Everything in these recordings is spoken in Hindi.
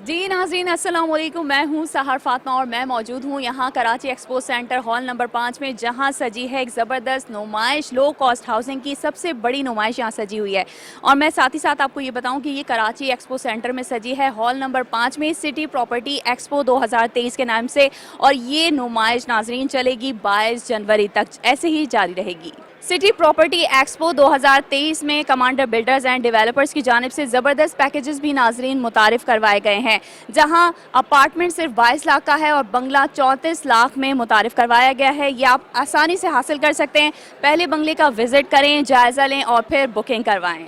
जी नाज़रीन अस्सलाम वालेकुम। मैं हूँ सहर फातिमा और मैं मौजूद हूँ यहाँ Karachi expo centre hall number 5 में, जहाँ सजी है एक ज़बरदस्त नुमाइश। लो कॉस्ट हाउसिंग की सबसे बड़ी नुमाइश यहाँ सजी हुई है। और मैं साथ ही साथ आपको ये बताऊँ कि ये कराची एक्सपो सेंटर में सजी है हॉल नंबर 5 में सिटी प्रॉपर्टी एक्सपो 2023 के नाम से। और ये नुमाइश नाज़रीन चलेगी 22 जनवरी तक, ऐसे ही जारी रहेगी। सिटी प्रॉपर्टी एक्सपो 2023 में कमांडर बिल्डर्स एंड डेवलपर्स की जानिब से ज़बरदस्त पैकेजेस भी नाजरीन मुतारिफ करवाए गए हैं, जहां अपार्टमेंट सिर्फ 22 लाख का है और बंगला 34 लाख में मुतारिफ करवाया गया है। ये आप आसानी से हासिल कर सकते हैं। पहले बंगले का विजिट करें, जायज़ा लें और फिर बुकिंग करवाएं।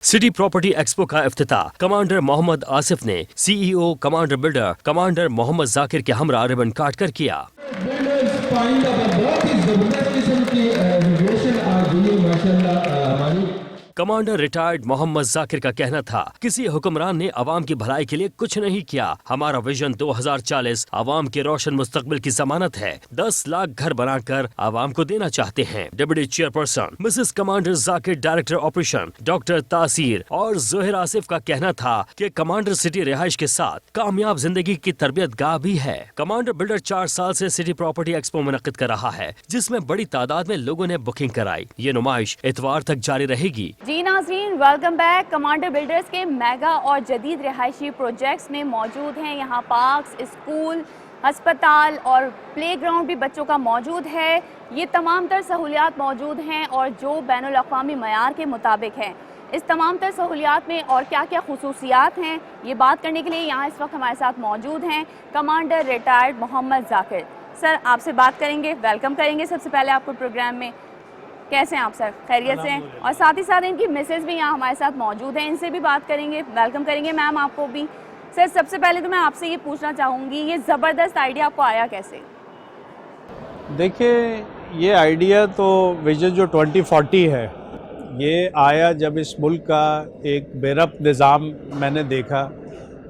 सिटी प्रॉपर्टी एक्सपो का इफ्तिताह कमांडर मोहम्मद आसिफ ने CEO commander builder commander Mohammad Zakir के हमरा रिबन काट कर किया। बहुत ही जबरदस्त किस्म की आ गई है माशाल्लाह हमारी। कमांडर रिटायर्ड मोहम्मद जाकिर का कहना था, किसी हुक्मरान ने अवाम की भलाई के लिए कुछ नहीं किया। हमारा विजन 2040 अवाम के रोशन मुस्तकबिल की जमानत है। 10 लाख घर बनाकर अवाम को देना चाहते हैं। Deputy chairperson Mrs commander Zakir, director operation doctor तासीर और जोहिर आसिफ का कहना था कि कमांडर सिटी रिहाइश के साथ कामयाब जिंदगी की तरबियत गाह भी है। कमांडर बिल्डर 4 साल से सिटी प्रॉपर्टी एक्सपो मुनक्किद कर रहा है, जिसमें बड़ी तादाद में लोगों ने बुकिंग कराई। ये नुमाइश इतवार तक जारी रहेगी। जी नाज़रीन, वेलकम बैक। कमांडर बिल्डर्स के मेगा और जदीद रिहायशी प्रोजेक्ट्स में मौजूद हैं यहाँ पार्क्स, स्कूल, अस्पताल और प्लेग्राउंड भी बच्चों का मौजूद है। ये तमाम तर सहूलियात मौजूद हैं और जो बैनुल अक़वामी मयार के मुताबिक हैं। इस तमाम तर सहूलियात में और क्या क्या खुसूसियात हैं, ये बात करने के लिए यहाँ इस वक्त हमारे साथ मौजूद हैं commander retired Mohammad Zakir. Sir, आपसे बात करेंगे, वेलकम करेंगे सबसे पहले आपको प्रोग्राम में। कैसे हैं आप सर? खैरियत से हैं? और साथ ही साथ इनकी मिसेज भी यहाँ हमारे साथ मौजूद हैं, इनसे भी बात करेंगे, वेलकम करेंगे मैम आपको भी। सर, सबसे पहले तो मैं आपसे ये पूछना चाहूँगी, ये ज़बरदस्त आइडिया आपको आया कैसे? देखिए, ये आइडिया तो विजन जो 2040 है, ये आया जब इस मुल्क का एक बेरब्त निज़ाम मैंने देखा।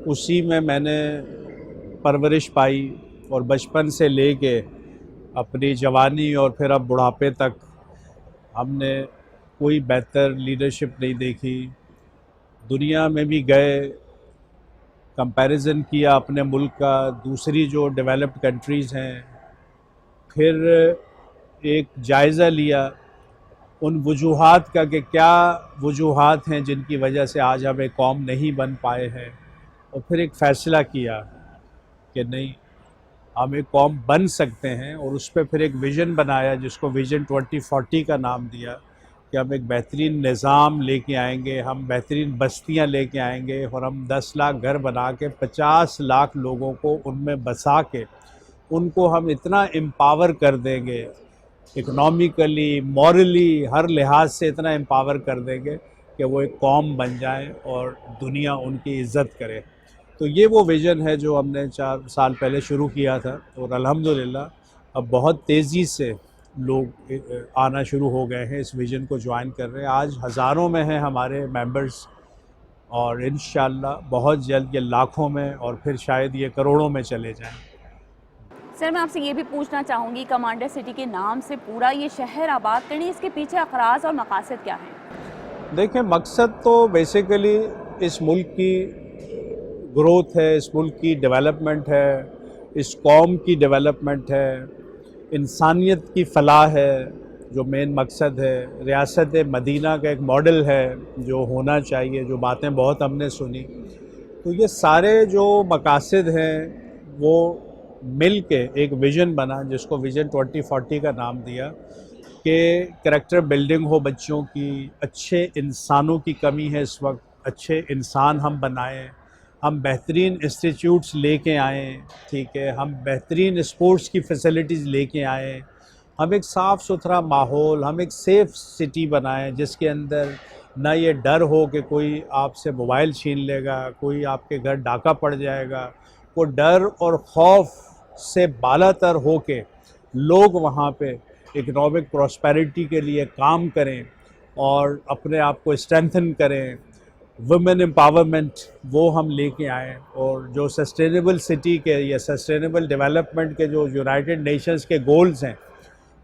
उसी में मैंने परवरिश पाई और बचपन से लेके अपनी जवानी और फिर अब बुढ़ापे तक हमने कोई बेहतर लीडरशिप नहीं देखी। दुनिया में भी गए, कंपैरिजन किया अपने मुल्क का दूसरी जो डेवलप्ड कंट्रीज़ हैं, फिर एक जायज़ा लिया उन वजूहात का कि क्या वजूहात हैं जिनकी वजह से आज हम एक कौम नहीं बन पाए हैं, और फिर एक फ़ैसला किया कि नहीं, हम एक कौम बन सकते हैं। और उस पर फिर एक विज़न बनाया जिसको विज़न 2040 का नाम दिया कि हम एक बेहतरीन निज़ाम लेके आएंगे, हम बेहतरीन बस्तियां लेके आएंगे और हम 10 लाख घर बना के 50 लाख लोगों को उनमें बसा के उनको हम इतना एम्पावर कर देंगे, इकोनॉमिकली, मॉरली, हर लिहाज से इतना एम्पावर कर देंगे कि वो एक कौम बन जाए और दुनिया उनकी इज़्ज़त करे। तो ये वो विज़न है जो हमने 4 साल पहले शुरू किया था, और अल्हम्दुलिल्लाह अब बहुत तेज़ी से लोग आना शुरू हो गए हैं, इस विज़न को ज्वाइन कर रहे हैं। आज हज़ारों में हैं हमारे मेंबर्स, और इंशाअल्लाह बहुत जल्द ये लाखों में और फिर शायद ये करोड़ों में चले जाएं। सर, मैं आपसे ये भी पूछना चाहूँगी, कमांडर सिटी के नाम से पूरा ये शहर आबाद करनी, इसके पीछे अखराज और मकासद क्या हैं? देखें, मकसद तो बेसिकली इस मुल्क की ग्रोथ है, इस मुल्क की डेवलपमेंट है, इस कौम की डेवलपमेंट है, इंसानियत की फ़लाह है जो मेन मकसद है। रियासत मदीना का एक मॉडल है जो होना चाहिए, जो बातें बहुत हमने सुनी। तो ये सारे जो मकासद हैं वो मिल के एक विज़न बना जिसको विज़न 2040 का नाम दिया कि करैक्टर बिल्डिंग हो बच्चों की, अच्छे इंसानों की कमी है इस वक्त, अच्छे इंसान हम बनाएं, हम बेहतरीन इंस्टीट्यूट्स लेके आएँ, ठीक है, हम बेहतरीन स्पोर्ट्स की फैसिलिटीज़ लेके आएँ, हम एक साफ़ सुथरा माहौल, हम एक सेफ़ सिटी बनाएं जिसके अंदर ना ये डर हो कि कोई आपसे मोबाइल छीन लेगा, कोई आपके घर डाका पड़ जाएगा। वो डर और खौफ से बालातर हो के लोग वहाँ पे इकनॉमिक प्रॉस्पेरिटी के लिए काम करें और अपने आप को स्ट्रेंथन करें वुमेन एम्पावरमेंट वो हम लेके आए, और जो सस्टेनेबल सिटी के या सस्टेनेबल डेवलपमेंट के जो यूनाइटेड नेशंस के गोल्स हैं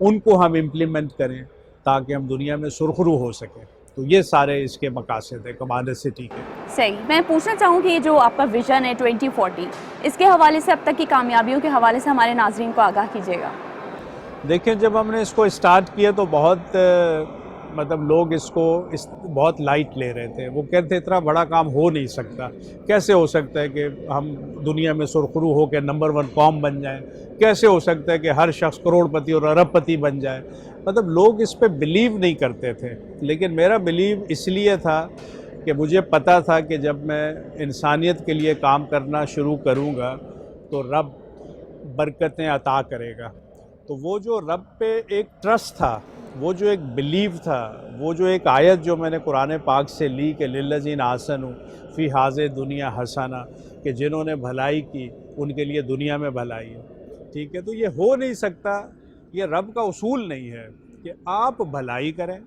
उनको हम इम्प्लीमेंट करें ताकि हम दुनिया में सुरखरू हो सकें। तो ये सारे इसके मकासद हैं कमांडर सिटी के। सही, मैं पूछना चाहूँ कि ये जो आपका विजन है 2040, इसके हवाले से अब तक की कामयाबियों के हवाले से हमारे नाजरीन को आगाह कीजिएगा। देखिए, जब हमने इसको स्टार्ट किया तो बहुत मतलब लोग इसको बहुत लाइट ले रहे थे। वो कहते इतना बड़ा काम हो नहीं सकता, कैसे हो सकता है कि हम दुनिया में सुरखरू हो के नंबर 1 कौम बन जाएं, कैसे हो सकता है कि हर शख्स करोड़पति और अरबपति बन जाए। मतलब लोग इस पे बिलीव नहीं करते थे, लेकिन मेरा बिलीव इसलिए था कि मुझे पता था कि जब मैं इंसानियत के लिए काम करना शुरू करूँगा तो रब बरकतें अता करेगा। तो वो जो रब पे एक ट्रस्ट था, वो जो एक बिलीव था, वो जो एक आयत जो मैंने कुरान पाक से ली कि लिल्लज़ीन आसनु फ़ी हाज़े दुनिया हसना, कि जिन्होंने भलाई की उनके लिए दुनिया में भलाई है। ठीक है, तो ये हो नहीं सकता, ये रब का उसूल नहीं है कि आप भलाई करें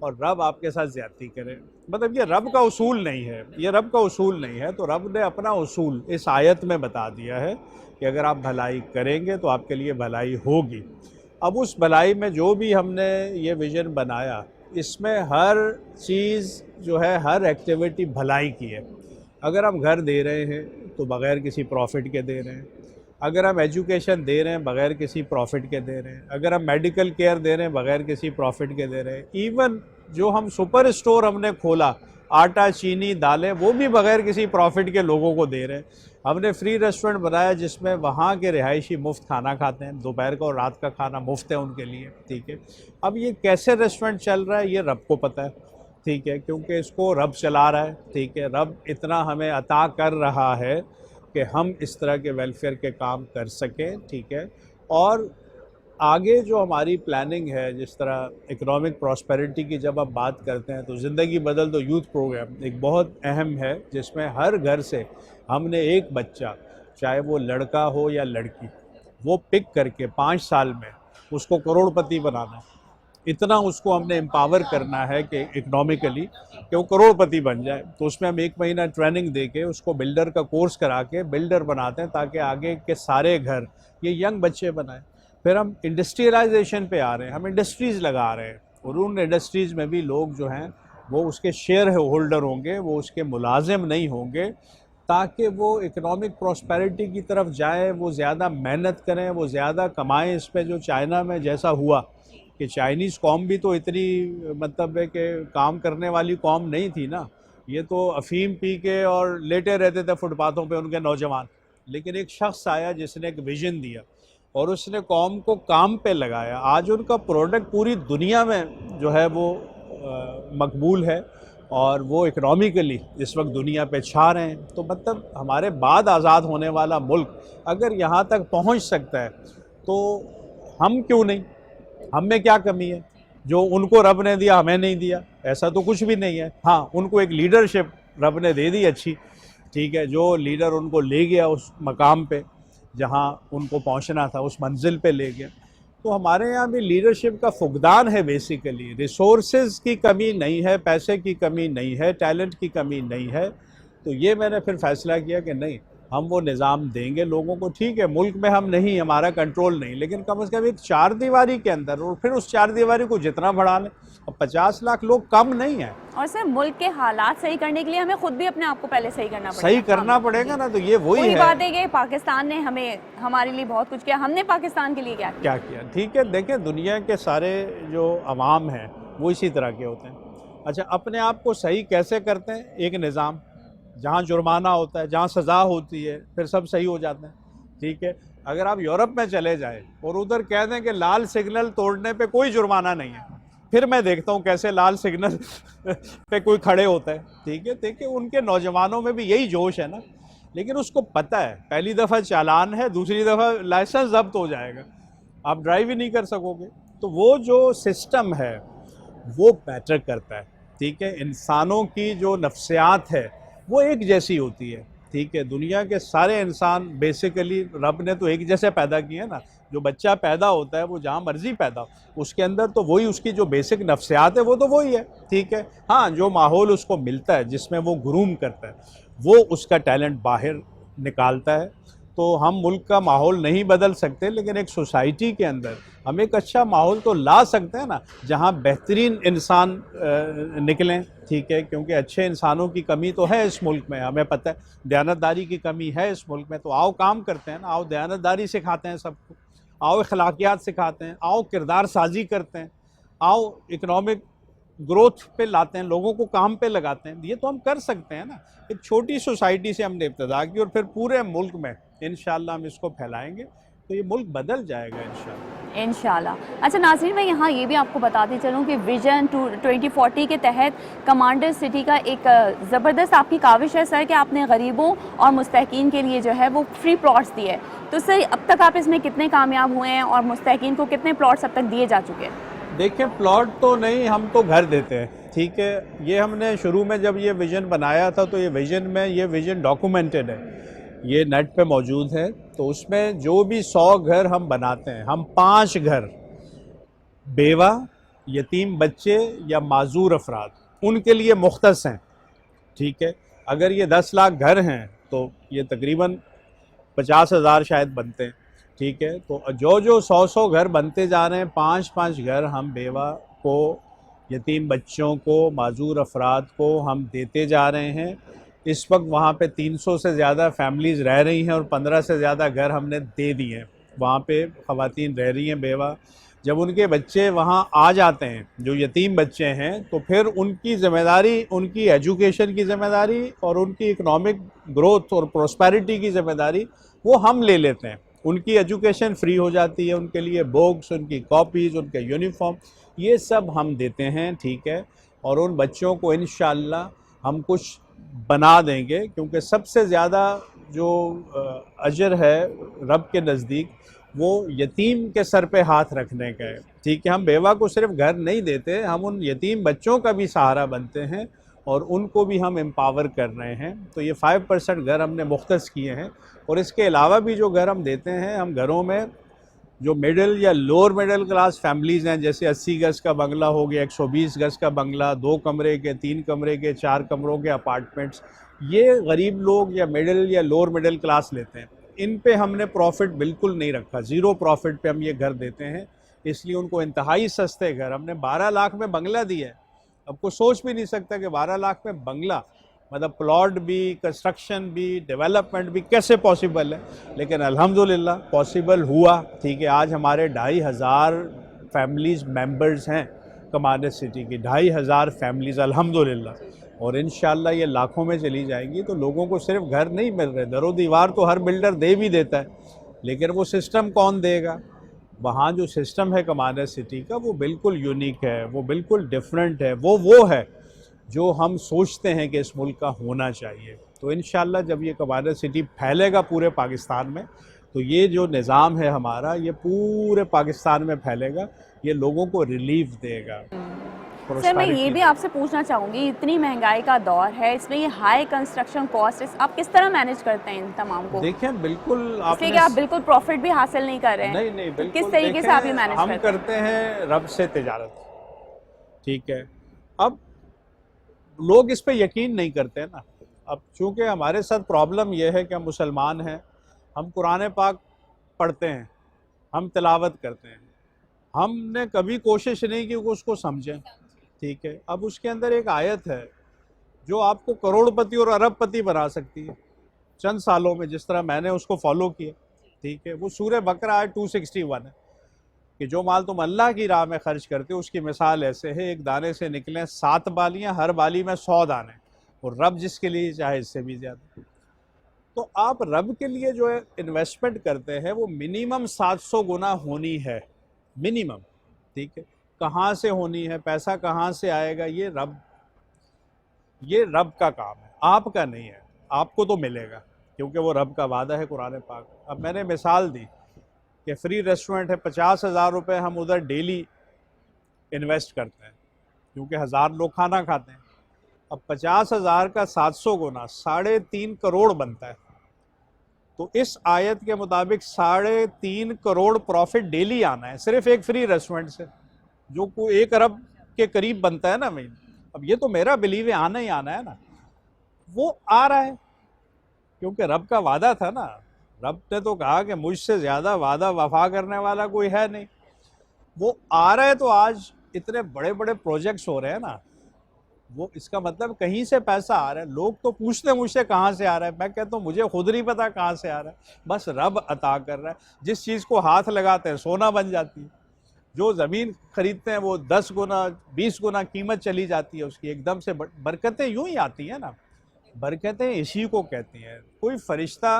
और रब आपके साथ ज़्यादती करे। मतलब ये रब का उसूल नहीं है, ये रब का उसूल नहीं है। तो रब ने अपना उसूल इस आयत में बता दिया है कि अगर आप भलाई करेंगे तो आपके लिए भलाई होगी। अब उस भलाई में जो भी हमने ये विज़न बनाया, इसमें हर चीज़ जो है, हर एक्टिविटी भलाई की है। अगर हम घर दे रहे हैं तो बग़ैर किसी प्रॉफिट के दे रहे हैं, अगर हम एजुकेशन दे रहे हैं बग़ैर किसी प्रॉफिट के दे रहे हैं, अगर हम मेडिकल केयर दे रहे हैं बग़ैर किसी प्रॉफिट के दे रहे हैं, इवन जो हम सुपर स्टोर हमने खोला, आटा चीनी दालें, वो भी बग़ैर किसी प्रॉफिट के लोगों को दे रहे हैं। हमने फ्री रेस्टोरेंट बनाया जिसमें वहाँ के रिहायशी मुफ्त खाना खाते हैं, दोपहर का और रात का खाना मुफ्त है उनके लिए। ठीक है, अब ये कैसे रेस्टोरेंट चल रहा है ये रब को पता है। ठीक है, क्योंकि इसको रब चला रहा है। ठीक है, रब इतना हमें अता कर रहा है कि हम इस तरह के वेलफेयर के काम कर सकें। ठीक है, और आगे जो हमारी प्लानिंग है, जिस तरह इकोनॉमिक प्रॉस्पेरिटी की जब आप बात करते हैं तो ज़िंदगी बदल दो यूथ प्रोग्राम एक बहुत अहम है, जिसमें हर घर से हमने एक बच्चा, चाहे वो लड़का हो या लड़की, वो पिक करके 5 साल में उसको करोड़पति बनाना है। इतना उसको हमने एम्पावर करना है कि इकोनॉमिकली कि वो करोड़पति बन जाए। तो उसमें हम 1 महीना ट्रेनिंग दे के उसको बिल्डर का कोर्स करा के बिल्डर बनाते हैं, ताकि आगे के सारे घर ये यंग बच्चे बनाएं। फिर हम इंडस्ट्रियलाइजेशन पे आ रहे हैं, हम इंडस्ट्रीज़ लगा रहे हैं, और उन इंडस्ट्रीज़ में भी लोग जो हैं वो उसके शेयर होल्डर होंगे, वो उसके मुलाजिम नहीं होंगे, ताकि वो इकोनॉमिक प्रॉस्पेरिटी की तरफ जाए, वो ज़्यादा मेहनत करें, वो ज़्यादा कमाएं। इस पे जो चाइना में जैसा हुआ कि चाइनीज़ कौम भी तो इतनी मतलब है कि काम करने वाली कौम नहीं थी ना, ये तो अफ़ीम पी के और लेटे रहते थे फुटपाथों पे उनके नौजवान। लेकिन एक शख्स आया जिसने एक विज़न दिया और उसने कौम को काम पे लगाया। आज उनका प्रोडक्ट पूरी दुनिया में जो है वो मकबूल है, और वो इकोनॉमिकली इस वक्त दुनिया पे छा रहे हैं। तो मतलब हमारे बाद आज़ाद होने वाला मुल्क अगर यहाँ तक पहुँच सकता है तो हम क्यों नहीं, हम में क्या कमी है? जो उनको रब ने दिया हमें नहीं दिया, ऐसा तो कुछ भी नहीं है। हाँ, उनको एक लीडरशिप रब ने दे दी अच्छी। ठीक है, जो लीडर उनको ले गया उस मकाम पे जहाँ उनको पहुँचना था, उस मंजिल पे ले गया। तो हमारे यहाँ भी लीडरशिप का फुकदान है। बेसिकली रिसोर्सेज की कमी नहीं है, पैसे की कमी नहीं है, टैलेंट की कमी नहीं है। तो ये मैंने फिर फैसला किया कि नहीं, हम वो निज़ाम देंगे लोगों को। ठीक है, मुल्क में हम नहीं, हमारा कंट्रोल नहीं, लेकिन कम से कम एक 4 दीवारी के अंदर, और फिर उस 4 दीवारी को जितना बढ़ा लें। अब 50 लाख लोग कम नहीं हैं। और सर, मुल्क के हालात सही करने के लिए हमें खुद भी अपने आप को पहले सही करना पड़ेगा। सही करना पड़ेगा ना, तो ये वही है। बात है कि पाकिस्तान ने हमारे लिए बहुत कुछ किया, हमने पाकिस्तान के लिए क्या किया। ठीक है, देखें दुनिया के सारे जो अवाम हैं वो इसी तरह के होते हैं। अच्छा, अपने आप को सही कैसे करते हैं? एक निज़ाम, जहाँ जुर्माना होता है, जहाँ सज़ा होती है, फिर सब सही हो जाते हैं। ठीक है, अगर आप यूरोप में चले जाएं और उधर कह दें कि लाल सिग्नल तोड़ने पे कोई जुर्माना नहीं है, फिर मैं देखता हूँ कैसे लाल सिग्नल पे कोई खड़े होता है। ठीक है, देखिए उनके नौजवानों में भी यही जोश है ना, लेकिन उसको पता है पहली दफ़ा चालान है, दूसरी दफ़ा लाइसेंस जब्त हो जाएगा, आप ड्राइव ही नहीं कर सकोगे। तो वो जो सिस्टम है वो बेटर करता है। ठीक है, इंसानों की जो नफ्सियात है वो एक जैसी होती है। ठीक है, दुनिया के सारे इंसान बेसिकली रब ने तो एक जैसे पैदा किए ना, जो बच्चा पैदा होता है वो जहाँ मर्जी पैदा हो, उसके अंदर तो वही उसकी जो बेसिक नफ्सियात है वो तो वही है, ठीक है। हाँ, जो माहौल उसको मिलता है जिसमें वो ग्रूम करता है वो उसका टैलेंट बाहर निकालता है। तो हम मुल्क का माहौल नहीं बदल सकते, लेकिन एक सोसाइटी के अंदर हम एक अच्छा माहौल तो ला सकते हैं ना, जहाँ बेहतरीन इंसान निकलें, ठीक है। क्योंकि अच्छे इंसानों की कमी तो है इस मुल्क में, हमें पता है। दयानतदारी की कमी है इस मुल्क में, तो आओ काम करते हैं ना, आओ दयानतदारी सिखाते हैं सबको, आओ अखलाकियात सिखाते हैं, आओ किरदार साजी करते हैं, आओ इकनॉमिक ग्रोथ पे लाते हैं, लोगों को काम पे लगाते हैं। ये तो हम कर सकते हैं ना। एक छोटी सोसाइटी से हमने इब्तदा की और फिर पूरे मुल्क में इंशाल्लाह हम इसको फैलाएंगे तो ये मुल्क बदल जाएगा इंशाल्लाह। इंशाल्लाह। अच्छा नाज़रीन, मैं यहाँ ये भी आपको बताती चलूँ कि विजन 2040 के तहत कमांडर सिटी का एक ज़बरदस्त आपकी काविश है सर कि आपने गरीबों और मुस्तहकीन के लिए जो है वो फ्री प्लॉट्स दिए। तो सर अब तक आप इसमें कितने कामयाब हुए हैं और मुस्तहकीन को कितने प्लॉट्स अब तक दिए जा चुके हैं? देखिए, प्लॉट तो नहीं, हम तो घर देते हैं, ठीक है। ये हमने शुरू में जब ये विज़न बनाया था तो ये विज़न डॉक्यूमेंटेड है, ये नेट पे मौजूद है। तो उसमें जो भी 100 घर हम बनाते हैं, हम 5 घर बेवा, यतीम बच्चे या माजूर अफराद उनके लिए मुख्तस हैं, ठीक है। अगर ये 10 लाख घर हैं तो ये तकरीबन 50,000 शायद बनते हैं, ठीक है। तो जो 100 घर बनते जा रहे हैं, 5 घर हम बेवा को, यतीम बच्चों को, माजूर अफराद को हम देते जा रहे हैं। इस वक्त वहाँ पे 300 से ज़्यादा फैमिलीज़ रह रही हैं और 15 से ज़्यादा घर हमने दे दिए हैं। वहाँ पे ख़वातीन रह रही हैं बेवा। जब उनके बच्चे वहाँ आ जाते हैं, जो यतीम बच्चे हैं, तो फिर उनकी ज़िम्मेदारी, उनकी एजुकेशन की ज़िम्मेदारी और उनकी इकनॉमिक ग्रोथ और प्रॉस्पेरिटी की ज़िम्मेदारी वो हम ले लेते हैं। उनकी एजुकेशन फ्री हो जाती है, उनके लिए बुक्स, उनकी कॉपीज़, उनके यूनिफॉर्म, ये सब हम देते हैं, ठीक है। और उन बच्चों को इंशाअल्लाह हम कुछ बना देंगे, क्योंकि सबसे ज़्यादा जो अजर है रब के नज़दीक वो यतीम के सर पे हाथ रखने का है, ठीक है। हम बेवा को सिर्फ घर नहीं देते, हम उन यतीम बच्चों का भी सहारा बनते हैं और उनको भी हम एम्पावर कर रहे हैं। तो ये 5% घर हमने मुख्तस किए हैं। और इसके अलावा भी जो घर हम देते हैं, हम घरों में जो मिडिल या लोअर मिडिल क्लास फैमिलीज़ हैं, जैसे 80 गज़ का बंगला हो गया, 120 गज़ का बंगला, 2 कमरे के, 3 कमरे के, 4 कमरों के अपार्टमेंट्स, ये गरीब लोग या मिडिल या लोअर मिडिल क्लास लेते हैं। इन पे हमने प्रॉफिट बिल्कुल नहीं रखा, ज़ीरो प्रॉफिट पे हम ये घर देते हैं। इसलिए उनको इंतहाई सस्ते घर, हमने 12 लाख में बंगला दिया है। अब कोई सोच भी नहीं सकता कि 12 लाख में बंगला, मतलब प्लॉट भी, कंस्ट्रक्शन भी, डेवलपमेंट भी कैसे पॉसिबल है। लेकिन अल्हम्दुलिल्लाह पॉसिबल हुआ, ठीक है। आज हमारे 2,500 फैमिलीज़ मेंबर्स हैं कमांडर सिटी की, 2,500 फैमिलीज़ अल्हम्दुलिल्लाह। और इंशाल्लाह ये लाखों में चली जाएंगी। तो लोगों को सिर्फ घर नहीं मिल रहे, दरो दीवार तो हर बिल्डर दे भी देता है, लेकिन वो सिस्टम कौन देगा। वहाँ जो सिस्टम है कमांडर सिटी का वो बिल्कुल यूनिक है, वो बिल्कुल डिफरेंट है, वो है जो हम सोचते हैं कि इस मुल्क का होना चाहिए। तो इंशाल्लाह जब ये कमांडर सिटी फैलेगा पूरे पाकिस्तान में, तो ये जो निज़ाम है हमारा, ये पूरे पाकिस्तान में फैलेगा, ये लोगों को रिलीफ देगा। सर मैं ये भी आपसे पूछना चाहूँगी, इतनी महंगाई का दौर है, इसमें ये हाई कंस्ट्रक्शन कॉस्ट, आप किस तरह मैनेज करते हैं इन तमाम को? देखें, बिल्कुल इसलिए कि आप बिल्कुल प्रॉफिट भी हासिल नहीं कर रहे हैं। नहीं, बिल्कुल। किस तरीके से आप ये मैनेज हम करते हैं रब से तिजारत, ठीक है। अब लोग इस पे यकीन नहीं करते ना। अब चूँकि हमारे साथ प्रॉब्लम यह है कि हम मुसलमान हैं, हम कुरान पाक पढ़ते हैं, हम तिलावत करते हैं, हमने कभी कोशिश नहीं की कि उसको समझें, ठीक है। अब उसके अंदर एक आयत है जो आपको करोड़पति और अरबपति बना सकती है चंद सालों में, जिस तरह मैंने उसको फॉलो किया, ठीक है। वो सूरह बकरा आयत 261 है कि जो माल तुम अल्लाह की राह में खर्च करते हो उसकी मिसाल ऐसे है, एक दाने से निकलें 7 बालियाँ, हर बाली में 100 दाने, और रब जिसके लिए चाहे इससे भी ज़्यादा। तो आप रब के लिए जो है इन्वेस्टमेंट करते हैं वो मिनिमम 700 गुना होनी है, मिनिमम, ठीक है। कहाँ से होनी है, पैसा कहाँ से आएगा, ये रब का काम है, आपका नहीं है। आपको तो मिलेगा क्योंकि वो रब का वादा है कुरान पाक। अब मैंने मिसाल दी कि फ्री रेस्टोरेंट है, 50,000 रुपये हम उधर डेली इन्वेस्ट करते हैं क्योंकि 1000 लोग खाना खाते हैं। अब 50,000 का 700 गुना 3.5 करोड़ बनता है। तो इस आयत के मुताबिक 3.5 करोड़ प्रॉफिट डेली आना है सिर्फ एक फ्री रेस्टोरेंट से, जो को 1 अरब के करीब बनता है ना महीने। अब ये तो मेरा बिलीव है, आना ही आना है ना, वो आ रहा है क्योंकि रब का वादा था ना। रब ने तो कहा कि मुझसे ज़्यादा वादा वफा करने वाला कोई है नहीं। वो आ रहा है तो आज इतने बड़े बड़े प्रोजेक्ट्स हो रहे हैं ना, वो इसका मतलब कहीं से पैसा आ रहा है। लोग तो पूछते मुझसे कहाँ से आ रहा है, मैं कहता हूँ मुझे खुद नहीं पता कहाँ से आ रहा है, बस रब अता कर रहा है। जिस चीज़ को हाथ लगाते हैं सोना बन जाती है, जो ज़मीन खरीदते हैं वो 10 गुना 20 गुना कीमत चली जाती है उसकी, एकदम से बरकतें यूं ही आती हैं ना। बरकतें इसी को कहती हैं। कोई फरिश्ता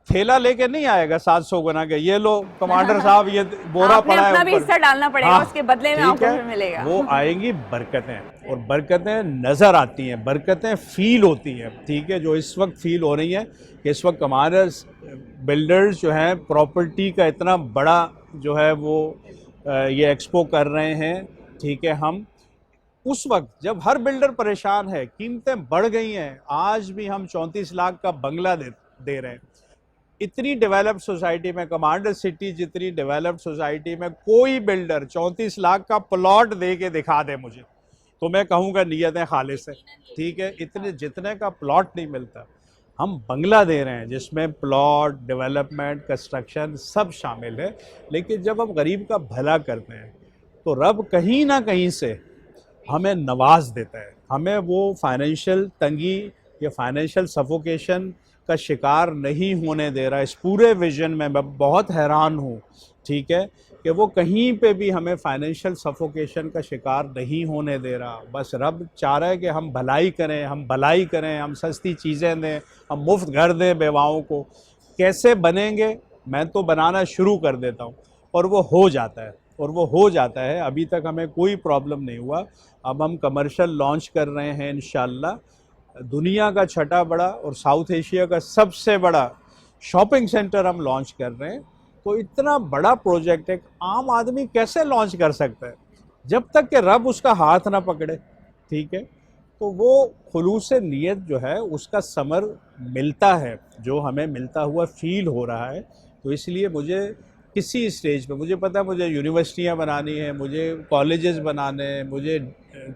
थैला लेके नहीं आएगा 700 गुना के, ये लो कमांडर साहब ये बोरा पड़ा है, अपना भी हिस्सा डालना पड़ेगा, हाँ, उसके बदले में आपको भी मिलेगा। वो आएंगी बरकतें, और बरकतें नज़र आती हैं, बरकतें फील होती हैं। ठीक है, जो इस वक्त फील हो रही हैं कि इस वक्त कमांडर्स बिल्डर्स जो हैं प्रॉपर्टी का इतना बड़ा जो है वो ये एक्सपो कर रहे हैं। ठीक है, हम उस वक्त जब हर बिल्डर परेशान है, कीमतें बढ़ गई हैं, आज भी हम 34 लाख का बंगला दे रहे हैं। इतनी डेवलप्ड सोसाइटी में, कमांडर सिटी जितनी डेवलप्ड सोसाइटी में कोई बिल्डर 34 लाख का प्लॉट दे के दिखा दे मुझे, तो मैं कहूँगा नीयतें खालिस है। ठीक है, इतने जितने का प्लॉट नहीं मिलता, हम बंगला दे रहे हैं जिसमें प्लॉट, डेवलपमेंट, कंस्ट्रक्शन सब शामिल है। लेकिन जब हम गरीब का भला करते हैं तो रब कहीं ना कहीं से हमें नवाज देता है, हमें वो फाइनेंशियल तंगी या फाइनेंशियल सफोकेशन का शिकार नहीं होने दे रहा। इस पूरे विजन में मैं बहुत हैरान हूँ, ठीक है, कि वो कहीं पे भी हमें फाइनेंशियल सफोकेशन का शिकार नहीं होने दे रहा। बस रब चाह रहा है कि हम भलाई करें, हम भलाई करें, हम सस्ती चीज़ें दें, हम मुफ्त घर दें बेवाओं को। कैसे बनेंगे? मैं तो बनाना शुरू कर देता हूँ और वो हो जाता है, और वो हो जाता है। अभी तक हमें कोई प्रॉब्लम नहीं हुआ। अब हम कमर्शियल लॉन्च कर रहे हैं इंशाल्लाह। दुनिया का छठा बड़ा और साउथ एशिया का सबसे बड़ा शॉपिंग सेंटर हम लॉन्च कर रहे हैं। तो इतना बड़ा प्रोजेक्ट एक आम आदमी कैसे लॉन्च कर सकता है जब तक कि रब उसका हाथ ना पकड़े? ठीक है, तो वो खुलूस नीयत जो है उसका समर मिलता है, जो हमें मिलता हुआ फील हो रहा है। तो इसलिए मुझे किसी स्टेज पे, मुझे पता है मुझे यूनिवर्सिटियाँ बनानी है, मुझे कॉलेजेस बनाने हैं, मुझे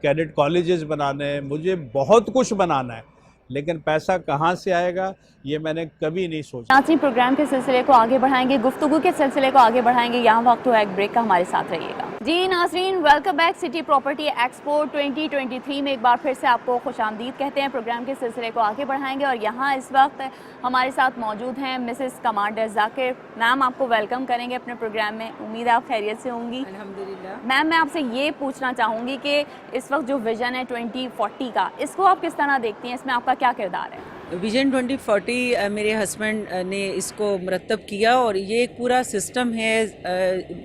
कैडेट कॉलेजेस बनाने हैं, मुझे बहुत कुछ बनाना है, लेकिन पैसा कहाँ से आएगा ये मैंने कभी नहीं सोचा। नाज़रीन, प्रोग्राम के सिलसिले को आगे बढ़ाएंगे, गुफ्तगू के सिलसिले को आगे बढ़ाएंगे। यहाँ वक्त हुआ एक ब्रेक का, हमारे साथ रहिएगा। जी नाज़रीन, welcome back. City property expo 2023 में एक बार फिर से आपको खुशामदीद कहते हैं। प्रोग्राम के सिलसिले को आगे बढ़ाएंगे और यहाँ इस वक्त हमारे साथ मौजूद हैं मिसेस कमांडर जाकिर। मैम, आपको वेलकम करेंगे अपने प्रोग्राम में। उम्मीद है आप खैरियत से होंगी। अल्हम्दुलिल्लाह। मैम, मैं आपसे ये पूछना चाहूँगी कि इस वक्त जो विजन है 2040 का, इसको आप किस तरह देखती हैं? इसमें आपका क्या किरदार है? विजन 2040 मेरे हस्बैंड ने इसको मुरतब किया और ये एक पूरा सिस्टम है,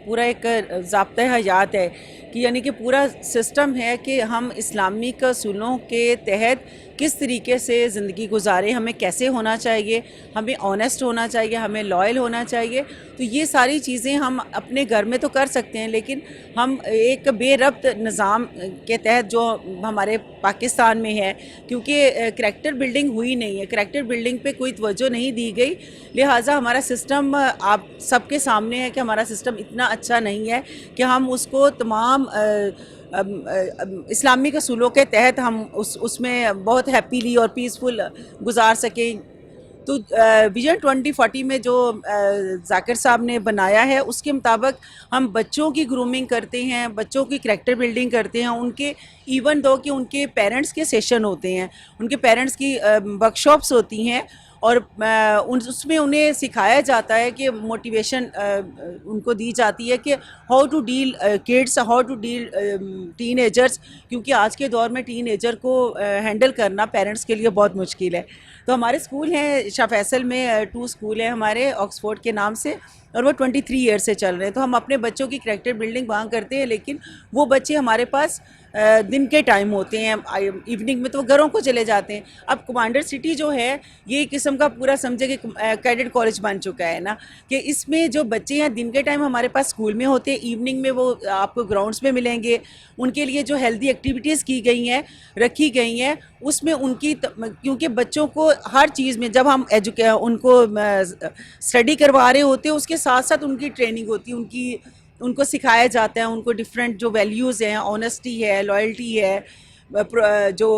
पूरा एक ज़ाब्ता हयात है कि यानी कि पूरा सिस्टम है कि हम इस्लामिक असूलों के तहत किस तरीके से ज़िंदगी गुजारें, हमें कैसे होना चाहिए, हमें ऑनेस्ट होना चाहिए, हमें लॉयल होना चाहिए। तो ये सारी चीज़ें हम अपने घर में तो कर सकते हैं, लेकिन हम एक बेरब्त निज़ाम के तहत जो हमारे पाकिस्तान में है, क्योंकि करैक्टर बिल्डिंग हुई नहीं है, करैक्टर बिल्डिंग पे कोई तवज्जो नहीं दी गई, लिहाजा हमारा सिस्टम आप सबके सामने है कि हमारा सिस्टम इतना अच्छा नहीं है कि हम उसको तमाम इस्लामिक असूलों के तहत हम उसमें बहुत हैप्पीली और पीसफुल गुजार सकें। तो विजन 2040 में जो जाकिर साहब ने बनाया है उसके मुताबिक हम बच्चों की ग्रूमिंग करते हैं, बच्चों की करैक्टर बिल्डिंग करते हैं। उनके इवन दो कि उनके पेरेंट्स के सेशन होते हैं, उनके पेरेंट्स की वर्कशॉप्स होती हैं और उसमें उन्हें सिखाया जाता है कि मोटिवेशन उनको दी जाती है कि how to deal kids, how to deal teenagers, क्योंकि आज के दौर में टीनेजर को हैंडल करना पेरेंट्स के लिए बहुत मुश्किल है। तो हमारे स्कूल हैं शाह फैसल में 2 स्कूल हैं हमारे ऑक्सफोर्ड के नाम से, और वो 23 ईयर से चल रहे हैं। तो हम अपने बच्चों की करैक्टर बिल्डिंग वहाँ करते हैं, लेकिन वो बच्चे हमारे पास दिन के टाइम होते हैं, इवनिंग में तो वो घरों को चले जाते हैं। अब कमांडर सिटी जो है ये एक किस्म का पूरा समझे कि कैडेट कॉलेज बन चुका है ना, कि इसमें जो बच्चे हैं दिन के टाइम हमारे पास स्कूल में होते हैं, इवनिंग में वो आपको ग्राउंड्स में मिलेंगे। उनके लिए जो हेल्दी एक्टिविटीज़ की गई हैं, रखी गई हैं, उसमें उनकी क्योंकि बच्चों को हर चीज़ में जब हम उनको स्टडी करवा रहे होते हैं उसके साथ साथ उनकी ट्रेनिंग होती है, उनको सिखाया जाता है, उनको डिफरेंट जो वैल्यूज़ हैं, ऑनेस्टी है, लॉयल्टी है, जो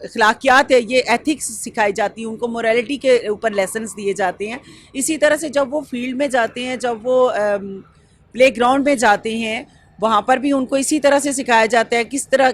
अखलाकियात है, ये एथिक्स सिखाई जाती है, उनको मोरालिटी के ऊपर लेसन्स दिए जाते हैं। इसी तरह से जब वो फील्ड में जाते हैं, जब वो प्ले ग्राउंड में जाते हैं, वहाँ पर भी उनको इसी तरह से सिखाया जाता है, किस तरह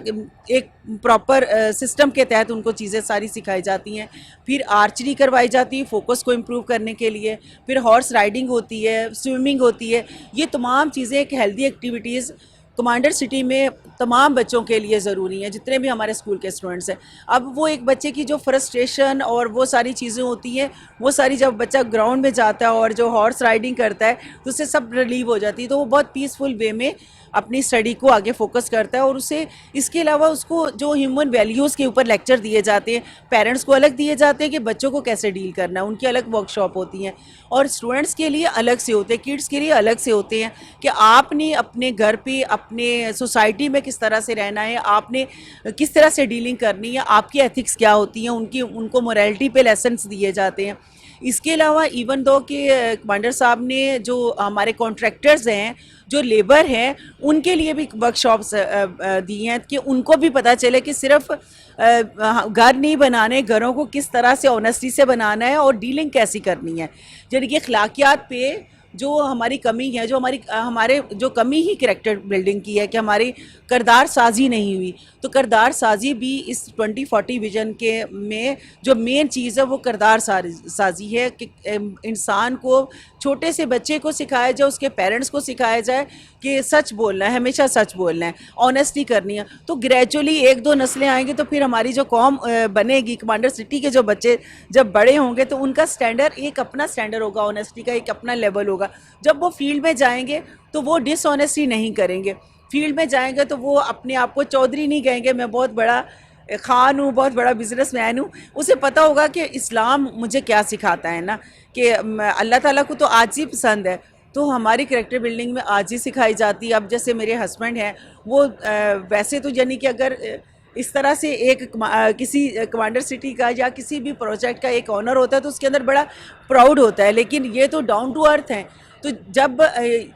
एक प्रॉपर सिस्टम के तहत उनको चीज़ें सारी सिखाई जाती हैं। फिर आर्चरी करवाई जाती है फोकस को इम्प्रूव करने के लिए, फिर हॉर्स राइडिंग होती है, स्विमिंग होती है। ये तमाम चीज़ें एक हेल्दी एक्टिविटीज़ कमांडर सिटी में तमाम बच्चों के लिए ज़रूरी हैं, जितने भी हमारे स्कूल के स्टूडेंट्स हैं। अब वो एक बच्चे की जो फ्रस्ट्रेशन और वो सारी चीज़ें होती हैं, वो सारी जब बच्चा ग्राउंड में जाता है और जो हॉर्स राइडिंग करता है तो उससे सब रिलीव हो जाती है, तो वो बहुत पीसफुल वे में अपनी स्टडी को आगे फोकस करता है। और उसे इसके अलावा उसको जो ह्यूमन वैल्यूज़ के ऊपर लेक्चर दिए जाते हैं, पेरेंट्स को अलग दिए जाते हैं कि बच्चों को कैसे डील करना है, उनकी अलग वर्कशॉप होती हैं, और स्टूडेंट्स के लिए अलग से होते हैं, किड्स के लिए अलग से होते हैं कि आपने अपने घर पे, अपने सोसाइटी में किस तरह से रहना है, आपने किस तरह से डीलिंग करनी है, आपकी एथिक्स क्या होती हैं, उनको मोरालिटी पे लेसन्स दिए जाते हैं। इसके अलावा इवन दो कि कमांडर साहब ने जो हमारे कॉन्ट्रैक्टर्स हैं, जो लेबर हैं, उनके लिए भी वर्कशॉप्स दी हैं कि उनको भी पता चले कि सिर्फ घर नहीं बनाने, घरों को किस तरह से ऑनेस्टी से बनाना है और डीलिंग कैसी करनी है। यानी कि अखलाकियात पे जो हमारी कमी है, जो हमारे जो कमी ही कैरेक्टर बिल्डिंग की है कि हमारी किरदार साजी नहीं हुई, तो किरदार साजी भी इस 2040 विजन के में जो मेन चीज़ है वो किरदार साजी है कि इंसान को, छोटे से बच्चे को सिखाया जाए, उसके पेरेंट्स को सिखाया जाए कि सच बोलना है, हमेशा सच बोलना है, ऑनेस्टी करनी है। तो ग्रेजुअली एक दो नस्लें आएंगी तो फिर हमारी जो कौम बनेगी, कमांडर सिटी के जो बच्चे जब बड़े होंगे तो उनका स्टैंडर्ड एक अपना स्टैंडर्ड होगा, ऑनेस्टी का एक अपना लेवल होगा। जब वो फील्ड में जाएंगे तो वो डिसऑनेस्टी नहीं करेंगे, फील्ड में जाएंगे तो वो अपने आप को चौधरी नहीं कहेंगे, मैं बहुत बड़ा खान हूँ, बहुत बड़ा बिजनेसमैन हूँ। उसे पता होगा कि इस्लाम मुझे क्या सिखाता है ना, कि अल्लाह ताला को तो आजी पसंद है, तो हमारी कैरेक्टर बिल्डिंग में आजी सिखाई जाती है। अब जैसे मेरे हस्बैंड हैं वो वैसे तो यानी कि अगर इस तरह से किसी कमांडर सिटी का या किसी भी प्रोजेक्ट का एक ऑनर होता है तो उसके अंदर बड़ा प्राउड होता है, लेकिन ये तो डाउन टू अर्थ हैं। तो जब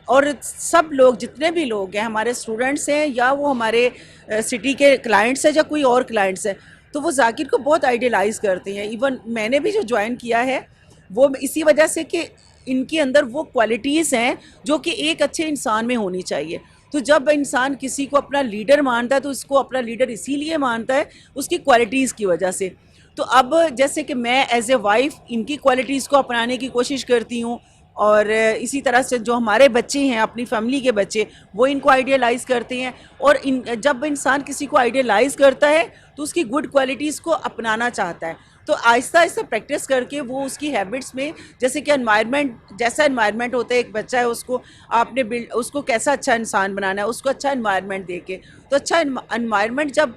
और सब लोग, जितने भी लोग हैं, हमारे स्टूडेंट्स हैं या वो हमारे सिटी के क्लाइंट्स हैं या कोई और क्लाइंट्स हैं, तो वो जाकिर को बहुत आइडियलाइज़ करते हैं। इवन मैंने भी जो ज्वाइन किया है वो इसी वजह से कि इनके अंदर वो क्वालिटीज़ हैं जो कि एक अच्छे इंसान में होनी चाहिए। तो जब इंसान किसी को अपना लीडर मानता है तो इसको अपना लीडर इसीलिए मानता है उसकी क्वालिटीज़ की वजह से। तो अब जैसे कि मैं एज ए वाइफ इनकी क्वालिटीज़ को अपनाने की कोशिश करती हूँ, और इसी तरह से जो हमारे बच्चे हैं, अपनी फैमिली के बच्चे, वो इनको आइडियलाइज़ करते हैं। और जब इंसान किसी को आइडियलाइज़ करता है तो उसकी गुड क्वालिटीज़ को अपनाना चाहता है। तो आहिस्ता आहिस्ता प्रैक्टिस करके वो उसकी हैबिट्स में, जैसे कि एनवायरनमेंट, जैसा एनवायरनमेंट होता है, एक बच्चा है उसको आपने उसको कैसा अच्छा इंसान बनाना है, उसको अच्छा एनवायरनमेंट देके, तो अच्छा एनवायरनमेंट जब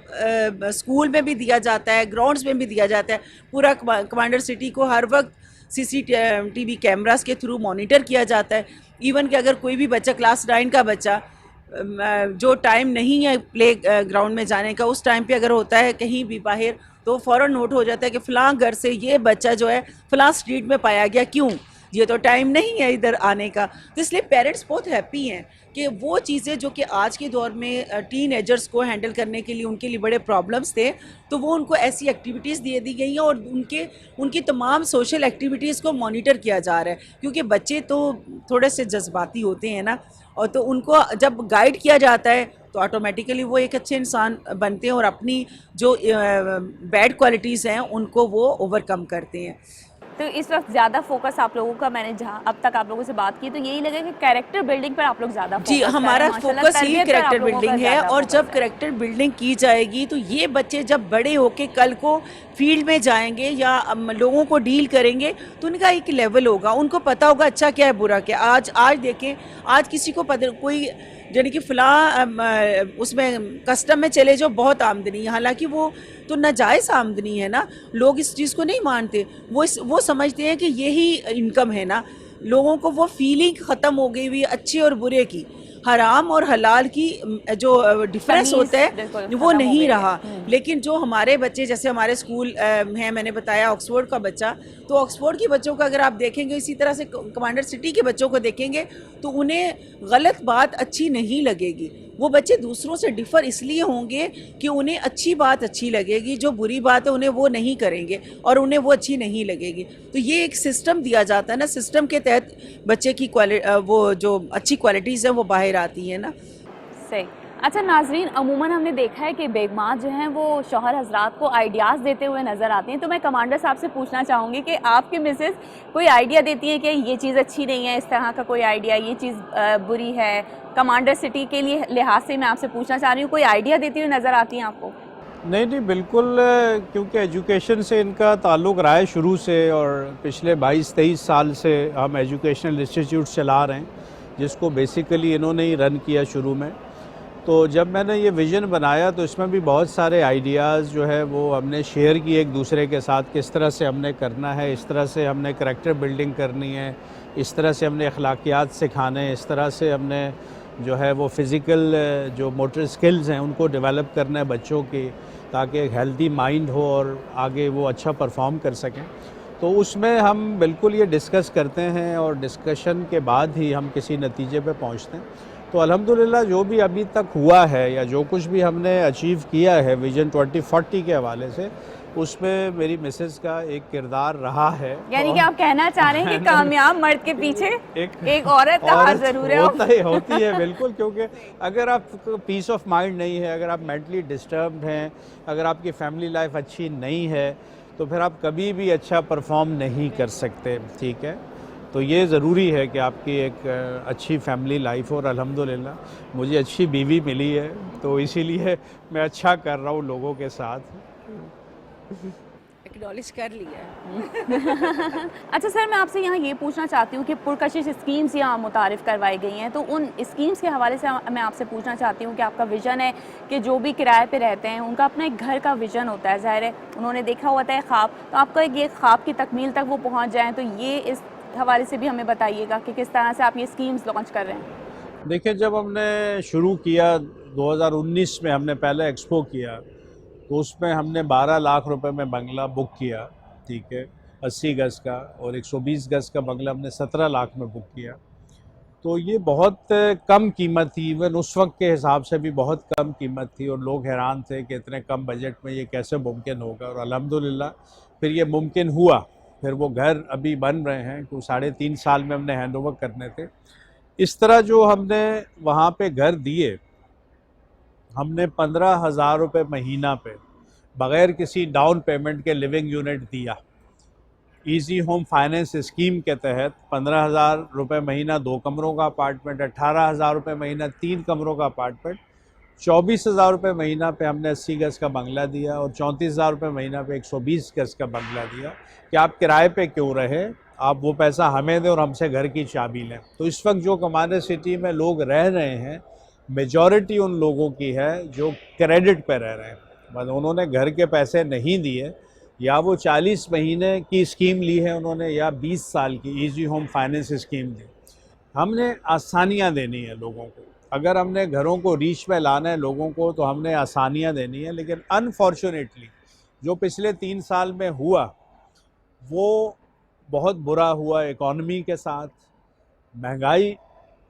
स्कूल में भी दिया जाता है, ग्राउंड्स में भी दिया जाता है, पूरा कमांडर सिटी को हर वक्त CCTV कैमरास के थ्रू मॉनिटर किया जाता है। इवन कि अगर कोई भी बच्चा क्लास 9 का बच्चा जो टाइम नहीं है प्ले ग्राउंड में जाने का, उस टाइम पे अगर होता है कहीं भी बाहर, तो फ़ौरन नोट हो जाता है कि फ़लाँ घर से ये बच्चा जो है फ़लाँ स्ट्रीट में पाया गया, क्यों, ये तो टाइम नहीं है इधर आने का। तो इसलिए पेरेंट्स बहुत हैप्पी हैं कि वो चीज़ें जो कि आज के दौर में टीनेजर्स को हैंडल करने के लिए उनके लिए बड़े प्रॉब्लम्स थे, तो वो उनको ऐसी एक्टिविटीज़ दे दी गई हैं और उनकी तमाम सोशल एक्टिविटीज़ को मॉनिटर किया जा रहा है। क्योंकि बच्चे तो थोड़े से जज्बाती होते हैं ना, और तो उनको जब गाइड किया जाता है तो ऑटोमेटिकली वो एक अच्छे इंसान बनते हैं और अपनी जो बैड क्वालिटीज़ हैं उनको वो ओवरकम करते हैं। तो इस वक्त ज़्यादा फोकस आप लोगों का, मैंने जहाँ अब तक आप लोगों से बात की तो यही लगा कि कैरेक्टर बिल्डिंग पर आप लोग ज़्यादा जी, हमारा फोकस ही कैरेक्टर बिल्डिंग है। और जब कैरेक्टर बिल्डिंग की जाएगी तो ये बच्चे जब बड़े होके कल को फील्ड में जाएंगे या लोगों को डील करेंगे तो उनका एक लेवल होगा, उनको पता होगा अच्छा क्या है बुरा क्या। आज देखें, आज किसी को पता, कोई यानी कि उसमें कस्टम में चले जाओ बहुत आमदनी है, हालांकि वो तो नाजायज़ आमदनी है ना। लोग इस चीज़ को नहीं मानते, वो समझते हैं कि यही इनकम है ना। लोगों को वो फीलिंग ख़त्म हो गई हुई अच्छे और बुरे की, हराम और हलाल की जो डिफरेंस होता है वो नहीं रहा। लेकिन जो हमारे बच्चे, जैसे हमारे स्कूल हैं, मैंने बताया ऑक्सफोर्ड का बच्चा, तो ऑक्सफोर्ड के बच्चों को अगर आप देखेंगे, इसी तरह से कमांडर सिटी के बच्चों को देखेंगे, तो उन्हें गलत बात अच्छी नहीं लगेगी। वो बच्चे दूसरों से डिफ़र इसलिए होंगे कि उन्हें अच्छी बात अच्छी लगेगी, जो बुरी बात है उन्हें वो नहीं करेंगे और उन्हें वो अच्छी नहीं लगेगी। तो ये एक सिस्टम दिया जाता है ना, सिस्टम के तहत बच्चे की वो जो अच्छी क्वालिटीज़ हैं वो बाहर आती हैं ना। सही। अच्छा नाजरीन, अमूमन हमने देखा है कि बेगमात जो हैं वो शौहर हजरात को आइडियाज़ देते हुए नज़र आती हैं। तो मैं कमांडर साहब से पूछना चाहूँगी कि आपकी मिसेस कोई आइडिया देती हैं कि ये चीज़ अच्छी नहीं है, इस तरह का कोई आइडिया, ये चीज़ बुरी है? कमांडर सिटी के लिए लिहाज से मैं आपसे पूछना चाह रही हूँ, कोई आइडिया देती हुई नज़र आती हैं आपको? नहीं बिल्कुल, क्योंकि एजुकेशन से इनका ताल्लुक़ रहा है शुरू से, और पिछले 22-23 साल से हम एजुकेशनल इंस्टीट्यूट चला रहे हैं, जिसको बेसिकली इन्होंने ही रन किया शुरू में। तो जब मैंने ये विज़न बनाया तो इसमें भी बहुत सारे आइडियाज़ जो है वो हमने शेयर किए एक दूसरे के साथ, किस तरह से हमने करना है, इस तरह से हमने करैक्टर बिल्डिंग करनी है, इस तरह से हमने अखलाकियात सिखाने हैं, इस तरह से हमने जो है वो फ़िज़िकल जो मोटर स्किल्स हैं उनको डेवलप करना है बच्चों की, ताकि एक हेल्दी माइंड हो और आगे वो अच्छा परफॉर्म कर सकें। तो उसमें हम बिल्कुल ये डिस्कस करते हैं और डिस्कशन के बाद ही हम किसी नतीजे पे पहुंचते हैं। तो अल्हम्दुलिल्लाह जो भी अभी तक हुआ है या जो कुछ भी हमने अचीव किया है विजन 2040 के हवाले से, उसमें मेरी मिसेस का एक किरदार रहा है। यानी कि आप कहना चाह रहे हैं कि कामयाब मर्द के पीछे एक औरत का हाथ ज़रूर है। होती है बिल्कुल, क्योंकि अगर आप पीस ऑफ माइंड नहीं है, अगर आप मेंटली डिस्टर्ब्ड हैं, अगर आपकी फैमिली लाइफ अच्छी नहीं है, तो फिर आप कभी भी अच्छा परफॉर्म नहीं कर सकते। ठीक है, तो ये ज़रूरी है कि आपकी एक अच्छी फैमिली लाइफ हो, और अल्हम्दुलिल्लाह मुझे अच्छी बीवी मिली है, तो इसीलिए मैं अच्छा कर रहा हूँ लोगों के साथ। एक्नॉलेज कर लिया। अच्छा सर, मैं आपसे यहाँ ये पूछना चाहती हूँ कि पुरकशिश स्कीम्स यहाँ मुतारिफ़ करवाई गई हैं, तो उन स्कीम्स के हवाले से मैं आपसे पूछना चाहती हूँ कि आपका विज़न है कि जो भी किराए पे रहते हैं उनका अपना एक घर का विज़न होता है, ज़ाहिर है उन्होंने देखा होता है ख्वाब, तो आपका ये ख्वाब की तकमील तक वो पहुँच जाएँ, तो ये इस हवाले से भी हमें बताइएगा कि किस तरह से आप ये स्कीम्स लॉन्च कर रहे हैं। देखिए, जब हमने शुरू किया 2019 में, हमने पहले एक्सपो किया, तो उसमें हमने 12 लाख रुपए में बंगला बुक किया। ठीक है, 80 गज़ का, और 120 गज़ का बंगला हमने 17 लाख में बुक किया। तो ये बहुत कम कीमत थी, इवन उस वक्त के हिसाब से भी बहुत कम कीमत थी, और लोग हैरान थे कि इतने कम बजट में ये कैसे मुमकिन होगा, और अल्हम्दुलिल्लाह फिर ये मुमकिन हुआ। फिर वो घर अभी बन रहे हैं, तो 3.5 साल में हमने हैंड ओवर करने थे। इस तरह जो हमने वहाँ पे घर दिए, हमने 15,000 रुपये महीना पे बग़ैर किसी डाउन पेमेंट के लिविंग यूनिट दिया। इजी होम फाइनेंस स्कीम के तहत 15,000 रुपये महीना 2 कमरों का अपार्टमेंट, 18,000 रुपये महीना 3 कमरों का अपार्टमेंट, 24,000 रुपये महीना पे हमने 80 गज़ का बंगला दिया, और 34,000 रुपये महीना पे 120 गज़ का बंगला दिया कि आप किराए पे क्यों रहे, आप वो पैसा हमें दें और हमसे घर की चाबी लें। तो इस वक्त जो कमांडर सिटी में लोग रह रहे हैं, मेजॉरिटी उन लोगों की है जो क्रेडिट पे रह रहे हैं, मतलब उन्होंने घर के पैसे नहीं दिए, या वो 40 महीने की स्कीम ली है उन्होंने, या 20 साल की इजी होम फाइनेंस स्कीम दी। हमने आसानियाँ देनी है लोगों को। अगर हमने घरों को रीच में लाना है लोगों को, तो हमने आसानियाँ देनी है। लेकिन अनफॉर्चुनेटली जो पिछले 3 साल में हुआ वो बहुत बुरा हुआ। इकॉनमी के साथ महंगाई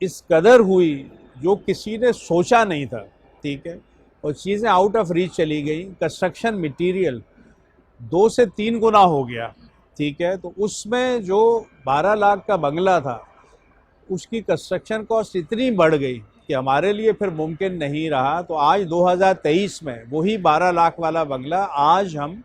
इस कदर हुई जो किसी ने सोचा नहीं था। ठीक है, और चीज़ें आउट ऑफ रीच चली गई। कंस्ट्रक्शन मटेरियल 2 से 3 गुना हो गया। ठीक है, तो उसमें जो 12 लाख का बंगला था उसकी कंस्ट्रक्शन कॉस्ट इतनी बढ़ गई कि हमारे लिए फिर मुमकिन नहीं रहा। तो आज 2023 में वही 12 लाख वाला बंगला आज हम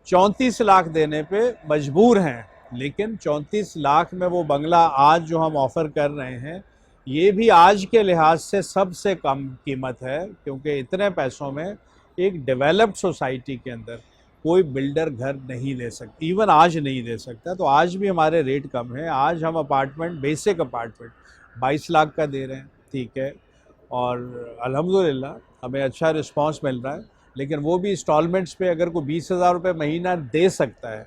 34 लाख देने पे मजबूर हैं। लेकिन 34 लाख में वो बंगला आज जो हम ऑफ़र कर रहे हैं, ये भी आज के लिहाज से सबसे कम कीमत है, क्योंकि इतने पैसों में एक डेवलप्ड सोसाइटी के अंदर कोई बिल्डर घर नहीं दे सकता, इवन आज नहीं दे सकता। तो आज भी हमारे रेट कम है। आज हम अपार्टमेंट, बेसिक अपार्टमेंट 22 लाख का दे रहे हैं। ठीक है, और अल्हम्दुलिल्लाह हमें अच्छा रिस्पांस मिल रहा है। लेकिन वो भी इंस्टॉलमेंट्स पे अगर कोई 20,000 रुपये महीना दे सकता है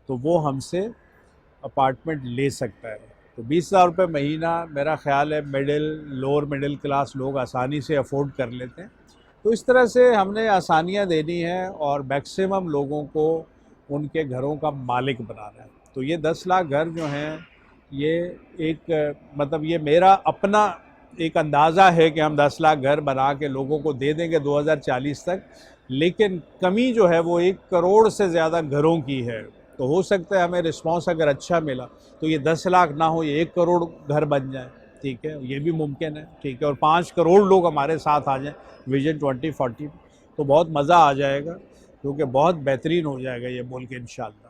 तो वो हमसे अपार्टमेंट ले सकता है। तो 20,000 रुपये महीना मेरा ख्याल है मिडिल लोअर मिडिल क्लास लोग आसानी से अफोर्ड कर लेते हैं। तो इस तरह से हमने आसानियाँ देनी है और मैक्सिमम लोगों को उनके घरों का मालिक बनाना है। तो ये 10 लाख घर जो हैं ये एक मतलब ये मेरा अपना एक अंदाज़ा है कि हम 10 लाख घर बना के लोगों को दे देंगे 2040 तक। लेकिन कमी जो है वो 1 करोड़ से ज़्यादा घरों की है। तो हो सकता है हमें रिस्पांस अगर अच्छा मिला तो ये 10 लाख ना हो, ये 1 करोड़ घर बन जाए, ठीक है, ये भी मुमकिन है, ठीक है, और 5 करोड़ लोग हमारे साथ आ जाएं विजन 2040 तो बहुत मज़ा आ जाएगा, क्योंकि बहुत बेहतरीन हो जाएगा ये मुल्क इंशाअल्लाह।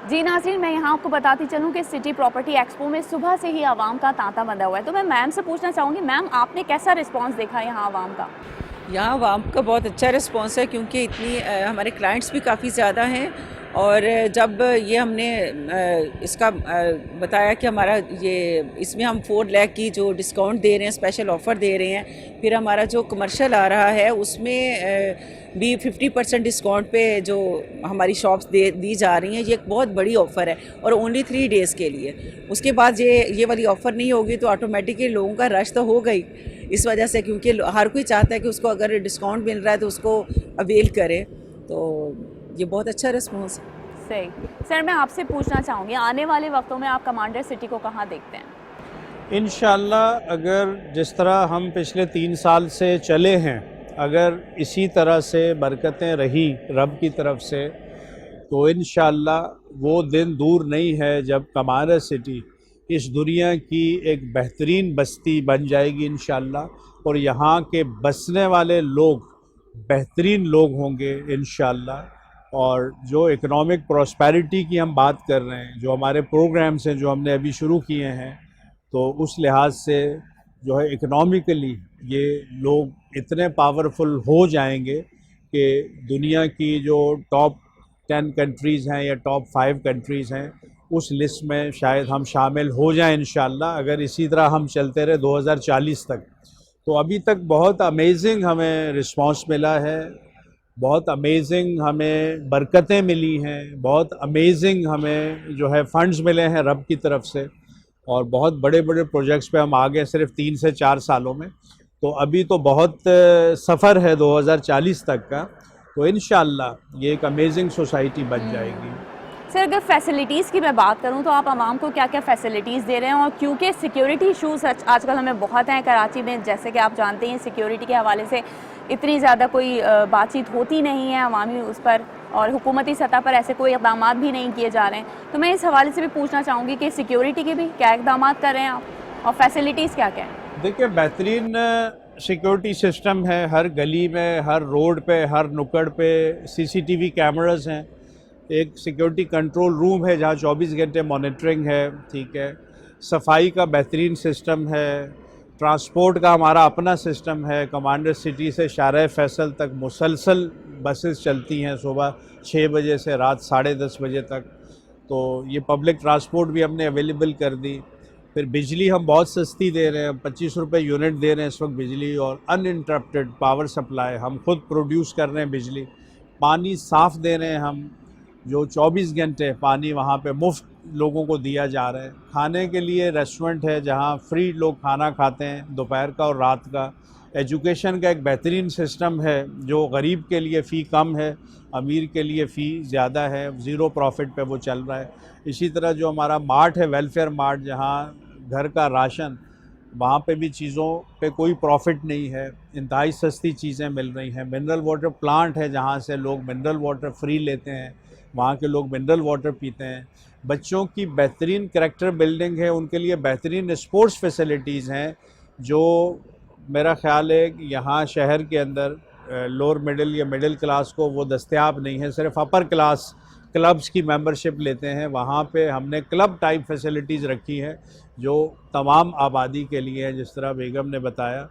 जी नाज़रीन, मैं यहाँ आपको बताती चलूँ कि सिटी प्रॉपर्टी एक्सपो में सुबह से ही आवाम का तांता बंधा हुआ है। तो मैं मैम से पूछना चाहूँगी, मैम आपने कैसा रिस्पांस देखा यहाँ आवाम का? यहाँ आवाम का बहुत अच्छा रिस्पांस है, क्योंकि इतनी हमारे क्लाइंट्स भी काफ़ी ज़्यादा हैं। और जब ये हमने इसका बताया कि हमारा ये इसमें हम 4 लाख की जो डिस्काउंट दे रहे हैं, स्पेशल ऑफ़र दे रहे हैं, फिर हमारा जो कमर्शियल आ रहा है उसमें भी 50% डिस्काउंट पे जो हमारी शॉप्स दी जा रही हैं, ये एक बहुत बड़ी ऑफ़र है और ओनली 3 डेज़ के लिए। उसके बाद ये वाली ऑफ़र नहीं होगी तो ऑटोमेटिकली लोगों का रश तो हो गई इस वजह से, क्योंकि हर कोई चाहता है कि उसको अगर डिस्काउंट मिल रहा है तो उसको अवेल करे। तो ये बहुत अच्छा रिस्पॉन्स है। सही। सर मैं आपसे पूछना चाहूँगी, आने वाले वक्तों में आप कमांडर सिटी को कहाँ देखते हैं? इंशाअल्लाह अगर जिस तरह हम पिछले 3 साल से चले हैं, अगर इसी तरह से बरकतें रही रब की तरफ से, तो इंशाअल्लाह वो दिन दूर नहीं है जब कमांडर सिटी इस दुनिया की एक बेहतरीन बस्ती बन जाएगी इंशाअल्लाह, और यहाँ के बसने वाले लोग बेहतरीन लोग होंगे इंशाअल्लाह। और जो इकोनॉमिक प्रॉस्पेरिटी की हम बात कर रहे हैं, जो हमारे प्रोग्राम्स हैं जो हमने अभी शुरू किए हैं, तो उस लिहाज से जो है इकोनॉमिकली ये लोग इतने पावरफुल हो जाएंगे कि दुनिया की जो टॉप 10 कंट्रीज़ हैं या टॉप 5 कंट्रीज़ हैं उस लिस्ट में शायद हम शामिल हो जाएं इंशाअल्लाह, अगर इसी तरह हम चलते रहे 2040 तक। तो अभी तक बहुत अमेजिंग हमें रिस्पांस मिला है, बहुत अमेजिंग हमें बरकतें मिली हैं, बहुत अमेजिंग हमें जो है फंड्स मिले हैं रब की तरफ से, और बहुत बड़े बड़े प्रोजेक्ट्स पे हम आ गए सिर्फ 3 से 4 सालों में। तो अभी तो बहुत सफ़र है 2040 तक का, तो इंशाअल्लाह ये एक अमेजिंग सोसाइटी बन जाएगी। सर अगर फैसिलिटीज़ की मैं बात करूं तो आप आवाम को क्या क्या फैसिलिटीज़ दे रहे हैं? और क्योंकि सिक्योरिटी इशूज़ आजकल हमें बहुत हैं कराची में, जैसे कि आप जानते हैं सिक्योरिटी के हवाले से इतनी ज़्यादा कोई बातचीत होती नहीं है अवामी उस पर, और हुकूमती सतह पर ऐसे कोई इक़दाम भी नहीं किए जा रहे हैं। तो मैं इस हवाले से भी पूछना चाहूँगी कि सिक्योरिटी के भी क्या इक़दाम कर रहे हैं आप, और फैसिलिटीज़ क्या क्या हैं? देखिए, बेहतरीन सिक्योरिटी सिस्टम है, हर गली में, हर रोड पे, हर नुक्कड़ पे CCTV कैमरास हैं। एक सिक्योरिटी कंट्रोल रूम है जहाँ 24 घंटे मॉनिटरिंग है, ठीक है। सफाई का बेहतरीन सिस्टम है, ट्रांसपोर्ट का हमारा अपना सिस्टम है। कमांडर सिटी से शारा फैसल तक मुसलसल बसेस चलती हैं सुबह 6 बजे से रात 10:30 बजे तक। तो ये पब्लिक ट्रांसपोर्ट भी हमने अवेलेबल कर दी। फिर बिजली हम बहुत सस्ती दे रहे हैं, 25 रुपये यूनिट दे रहे हैं इस वक्त बिजली, और अनइंटरप्टेड पावर सप्लाई हम खुद प्रोड्यूस कर रहे हैं बिजली। पानी साफ़ दे रहे हैं हम, जो 24 घंटे पानी वहाँ पे मुफ्त लोगों को दिया जा रहा है। खाने के लिए रेस्टोरेंट है जहाँ फ्री लोग खाना खाते हैं दोपहर का और रात का। एजुकेशन का एक बेहतरीन सिस्टम है, जो गरीब के लिए फ़ी कम है, अमीर के लिए फ़ी ज़्यादा है, ज़ीरो प्रॉफिट पे वो चल रहा है। इसी तरह जो हमारा मार्ट है, वेलफेयर मार्ट, जहाँ घर का राशन, वहाँ पे भी चीज़ों पे कोई प्रॉफिट नहीं है, इंतहाई सस्ती चीज़ें मिल रही हैं। मिनरल वाटर प्लांट है जहाँ से लोग मिनरल वाटर फ्री लेते हैं, वहाँ के लोग मिनरल वाटर पीते हैं। बच्चों की बेहतरीन करैक्टर बिल्डिंग है, उनके लिए बेहतरीन स्पोर्ट्स फैसिलिटीज़ हैं, जो मेरा ख़्याल है कि यहाँ शहर के अंदर लोअर मिडिल या मिडिल क्लास को वो दस्तयाब नहीं है। सिर्फ अपर क्लास क्लब्स की मेंबरशिप लेते हैं। वहाँ पे हमने क्लब टाइप फैसिलिटीज़ रखी हैं जो तमाम आबादी के लिए है। जिस तरह बेगम ने बताया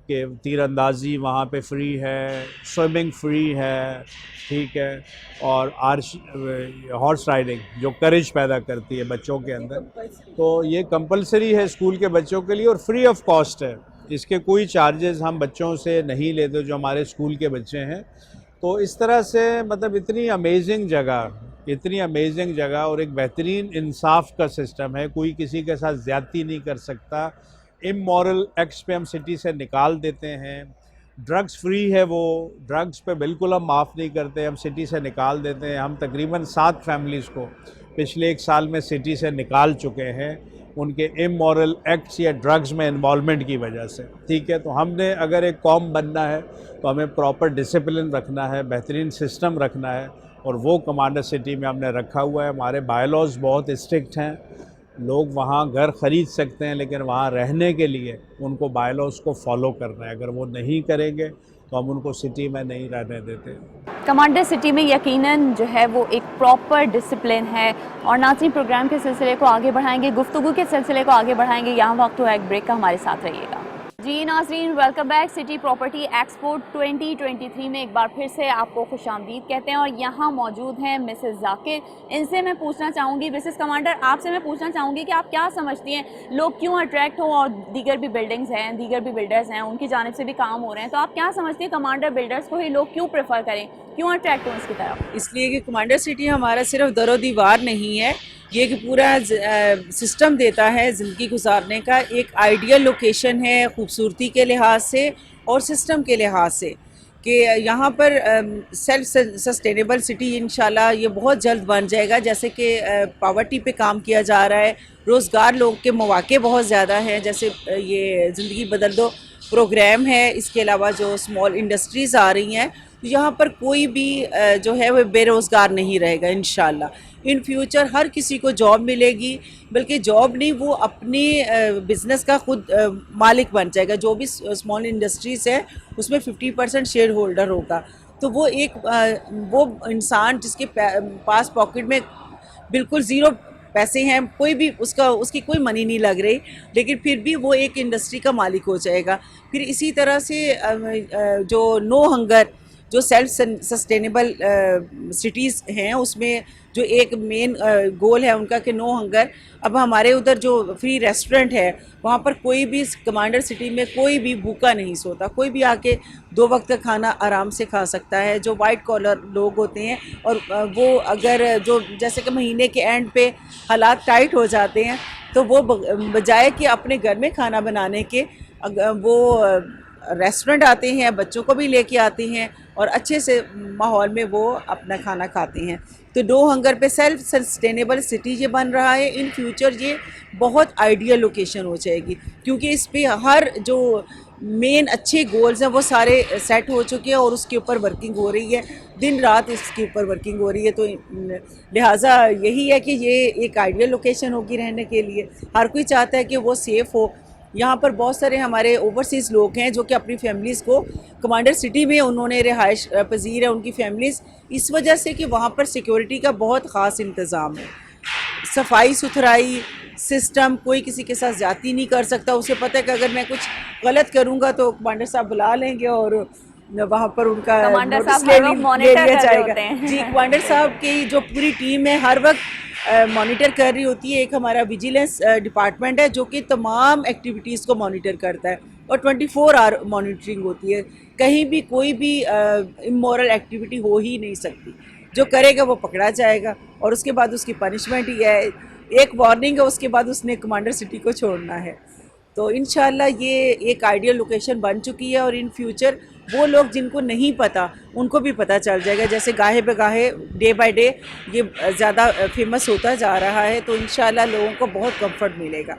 कि तीरंदाजी वहाँ पे फ्री है, स्विमिंग फ्री है, ठीक है, और हॉर्स राइडिंग जो करेज पैदा करती है बच्चों के अंदर, तो ये कंपलसरी है स्कूल के बच्चों के लिए और फ्री ऑफ कॉस्ट है। इसके कोई चार्जेस हम बच्चों से नहीं लेते जो हमारे स्कूल के बच्चे हैं। तो इस तरह से मतलब इतनी अमेजिंग जगह और एक बेहतरीन इंसाफ का सिस्टम है, कोई किसी के साथ ज़्यादती नहीं कर सकता। इमोरल एक्ट्स पे हम सिटी से निकाल देते हैं, ड्रग्स फ्री है वो, ड्रग्स पे बिल्कुल हम माफ़ नहीं करते, हम सिटी से निकाल देते हैं। हम तकरीबन 7 फैमिलीज़ को पिछले 1 साल में सिटी से निकाल चुके हैं उनके इमोरल एक्ट्स या ड्रग्स में इन्वॉल्वमेंट की वजह से। ठीक है, तो हमने अगर एक कौम बनना है तो हमें प्रॉपर डिसिप्लिन रखना है, बेहतरीन सिस्टम रखना है, और वो कमांडर सिटी में हमने रखा हुआ है। हमारे बायलॉज बहुत स्ट्रिक्ट हैं, लोग वहाँ घर ख़रीद सकते हैं लेकिन वहाँ रहने के लिए उनको बायलॉज को फॉलो करना है। अगर वो नहीं करेंगे तो हम उनको सिटी में नहीं रहने देते। कमांडर सिटी में यकीनन जो है वो एक प्रॉपर डिसिप्लिन है। और नाज़रीन, प्रोग्राम के सिलसिले को आगे बढ़ाएंगे, गुफ्तगू के सिलसिले को आगे बढ़ाएंगे। यहाँ वक्त हुआ एक ब्रेक का, हमारे साथ रहिएगा। जी नाज़रीन, welcome back. City property expo 2023 में एक बार फिर से आपको खुशामदीद कहते हैं और यहाँ मौजूद हैं मिसेस जाकिर। इनसे मैं पूछना चाहूँगी, मिसेस कमांडर, आपसे मैं पूछना चाहूँगी कि आप क्या समझती हैं लोग क्यों अट्रैक्ट हो, और दीगर भी बिल्डिंग्स हैं, दीगर भी बिल्डर्स हैं, उनकी जानिब से भी काम हो रहे हैं, तो आप क्या समझती हैं कमांडर बिल्डर्स को ही लोग क्यों प्रेफर करें, क्यों अट्रैक्ट हो इसकी तरफ? इसलिए कि कमांडर सिटी हमारा सिर्फ दरो दीवार नहीं है, ये कि पूरा सिस्टम देता है ज़िंदगी गुजारने का। एक आइडियल लोकेशन है खूबसूरती के लिहाज से और सिस्टम के लिहाज से, कि यहाँ पर सेल्फ सस्टेनेबल सिटी इंशाल्लाह ये बहुत जल्द बन जाएगा। जैसे कि पावर्टी पे काम किया जा रहा है, रोज़गार लोग के मौके बहुत ज़्यादा हैं, जैसे ये ज़िंदगी बदल दो प्रोग्राम है, इसके अलावा जो स्मॉल इंडस्ट्रीज़ आ रही हैं, तो यहाँ पर कोई भी जो है वो बेरोज़गार नहीं रहेगा इंशाल्लाह। इन फ्यूचर हर किसी को जॉब मिलेगी, बल्कि जॉब नहीं, वो अपनी बिज़नेस का खुद मालिक बन जाएगा। जो भी स्मॉल इंडस्ट्रीज़ है उसमें 50% शेयर होल्डर होगा। तो वो एक वो इंसान जिसके पास पॉकेट में बिल्कुल ज़ीरो पैसे हैं, कोई भी उसकी कोई मनी नहीं लग रही, लेकिन फिर भी वो एक इंडस्ट्री का मालिक हो जाएगा। फिर इसी तरह से जो नो हंगर, जो सेल्फ सस्टेनेबल सिटीज़ हैं, उसमें जो एक मेन गोल है उनका कि नो हंगर। अब हमारे उधर जो फ्री रेस्टोरेंट है, वहाँ पर कोई भी कमांडर सिटी में कोई भी भूखा नहीं सोता, कोई भी आके 2 वक्त का खाना आराम से खा सकता है। जो वाइट कॉलर लोग होते हैं, और वो अगर जो जैसे कि महीने के एंड पे हालात टाइट हो जाते हैं, तो वो बजाय कि अपने घर में खाना बनाने के वो रेस्टोरेंट आते हैं, बच्चों को भी लेके आते हैं और अच्छे से माहौल में वो अपना खाना खाते हैं। तो नो हंगर पे सेल्फ सस्टेनेबल सिटी ये बन रहा है। इन फ्यूचर ये बहुत आइडियल लोकेशन हो जाएगी, क्योंकि इस पे हर जो मेन अच्छे गोल्स हैं वो सारे सेट हो चुके हैं और उसके ऊपर वर्किंग हो रही है, दिन रात इसके ऊपर वर्किंग हो रही है। तो लिहाजा यही है कि ये एक आइडियल लोकेशन होगी रहने के लिए। हर कोई चाहता है कि वो सेफ़ हो। यहाँ पर बहुत सारे हमारे ओवरसीज़ लोग हैं जो कि अपनी फैमिलीज़ को कमांडर सिटी में उन्होंने रिहाइश पजीर है उनकी फैमिलीज़, इस वजह से कि वहाँ पर सिक्योरिटी का बहुत ख़ास इंतज़ाम है, सफाई सुथराई सिस्टम, कोई किसी के साथ ज़्यादती नहीं कर सकता। उसे पता है कि अगर मैं कुछ गलत करूँगा तो कमांडर साहब बुला लेंगे और वहाँ पर उनका कमांडर साहब हर वक्त मॉनिटर कर रहे होते हैं। जी, कमांडर साहब की जो पूरी टीम है हर वक्त मॉनिटर कर रही होती है। एक हमारा विजिलेंस डिपार्टमेंट है जो कि तमाम एक्टिविटीज़ को मॉनिटर करता है और 24 आवर मॉनिटरिंग होती है। कहीं भी कोई भी इमोरल एक्टिविटी हो ही नहीं सकती, जो करेगा वो पकड़ा जाएगा और उसके बाद उसकी पनिशमेंट ही है, एक वार्निंग है, उसके बाद उसने कमांडर सिटी को छोड़ना है। तो इंशाल्लाह ये एक आइडियल लोकेशन बन चुकी है और इन फ्यूचर वो लोग जिनको नहीं पता उनको भी पता चल जाएगा। जैसे गाहे बेगाहे डे बाय डे ये ज़्यादा फेमस होता जा रहा है, तो इंशाल्लाह लोगों को बहुत कंफर्ट मिलेगा।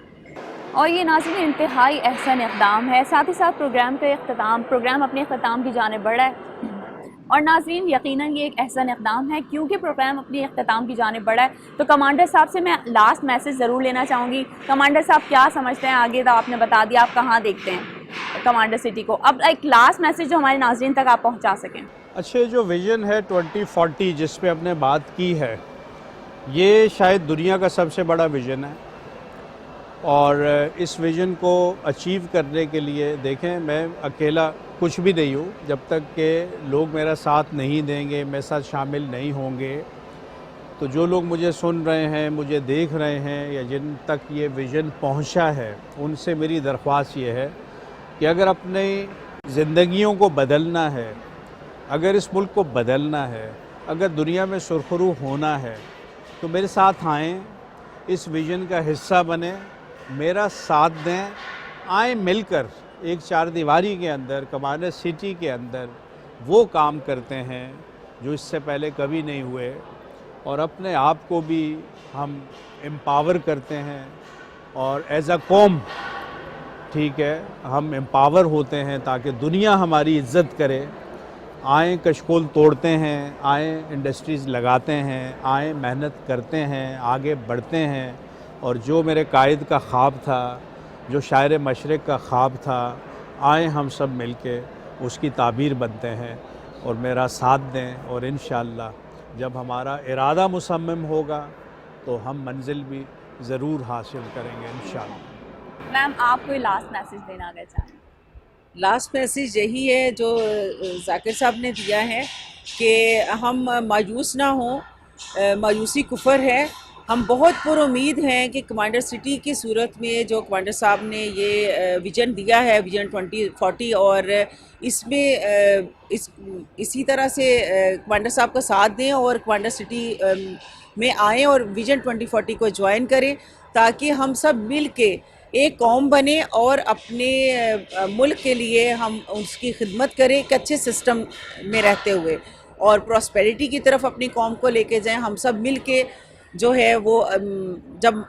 और ये नाज़रीन इंतहाई अहसन इक़दाम है। साथ ही साथ प्रोग्राम अपने अख्ताम की जानिब बढ़ा है। और नाज़रीन यकीनन ये एक अहसन इक़दाम है, क्योंकि प्रोग्राम अपनी अख्ताम की जानिब बढ़ा है। तो कमांडर साहब से मैं लास्ट मैसेज ज़रूर लेना चाहूँगी। कमांडर साहब क्या समझते हैं, आगे तो आपने बता दिया, आप कहाँ देखते हैं कमांडर सिटी को, अब एक लास्ट मैसेज जो हमारे नाज़रीन तक आप पहुँचा सकें। अच्छे जो विज़न है 2040 जिस पे हमने बात की है, ये शायद दुनिया का सबसे बड़ा विज़न है और इस विज़न को अचीव करने के लिए देखें, मैं अकेला कुछ भी नहीं हूँ। जब तक के लोग मेरा साथ नहीं देंगे, मेरे साथ शामिल नहीं होंगे, तो जो लोग मुझे सुन रहे हैं, मुझे देख रहे हैं या जिन तक ये विज़न पहुँचा है, उनसे मेरी दरख्वास्त ये है कि अगर अपने ज़िंदगियों को बदलना है, अगर इस मुल्क को बदलना है, अगर दुनिया में सुरखरू होना है, तो मेरे साथ आएँ, इस विज़न का हिस्सा बने, मेरा साथ दें, आए मिलकर एक चारदीवारी के अंदर, कमांडर सिटी के अंदर वो काम करते हैं जो इससे पहले कभी नहीं हुए, और अपने आप को भी हम एम्पावर करते हैं और एज अ कौम, ठीक है, हम एम्पावर होते हैं ताकि दुनिया हमारी इज्जत करे। आए कशकोल तोड़ते हैं, आए इंडस्ट्रीज़ लगाते हैं, आए मेहनत करते हैं, आगे बढ़ते हैं, और जो मेरे कायद का ख्वाब था, जो शायर मशरिक़ का ख्वाब था, आए हम सब मिलके उसकी ताबीर बनते हैं और मेरा साथ दें, और इंशाअल्लाह जब हमारा इरादा मुसम्मम होगा तो हम मंजिल भी ज़रूर हासिल करेंगे इंशाअल्लाह। मैम, आप कोई लास्ट मैसेज देना अगर चाहें? लास्ट मैसेज यही है जो जाकिर साहब ने दिया है कि हम मायूस ना हों, मायूसी कुफर है। हम बहुत पुरुमीद हैं कि कमांडर सिटी की सूरत में जो कमांडर साहब ने ये विज़न दिया है, विज़न 2040, और इसमें इसी तरह से कमांडर साहब का साथ दें और कमांडर सिटी में आएँ और विज़न 2040 को ज्वाइन करें, ताकि हम सब मिल के एक कौम बने और अपने मुल्क के लिए हम उसकी खिदमत करें एक अच्छे सिस्टम में रहते हुए, और प्रॉस्पेरिटी की तरफ अपनी कौम को लेके जाएं। हम सब मिल के जो है वो जब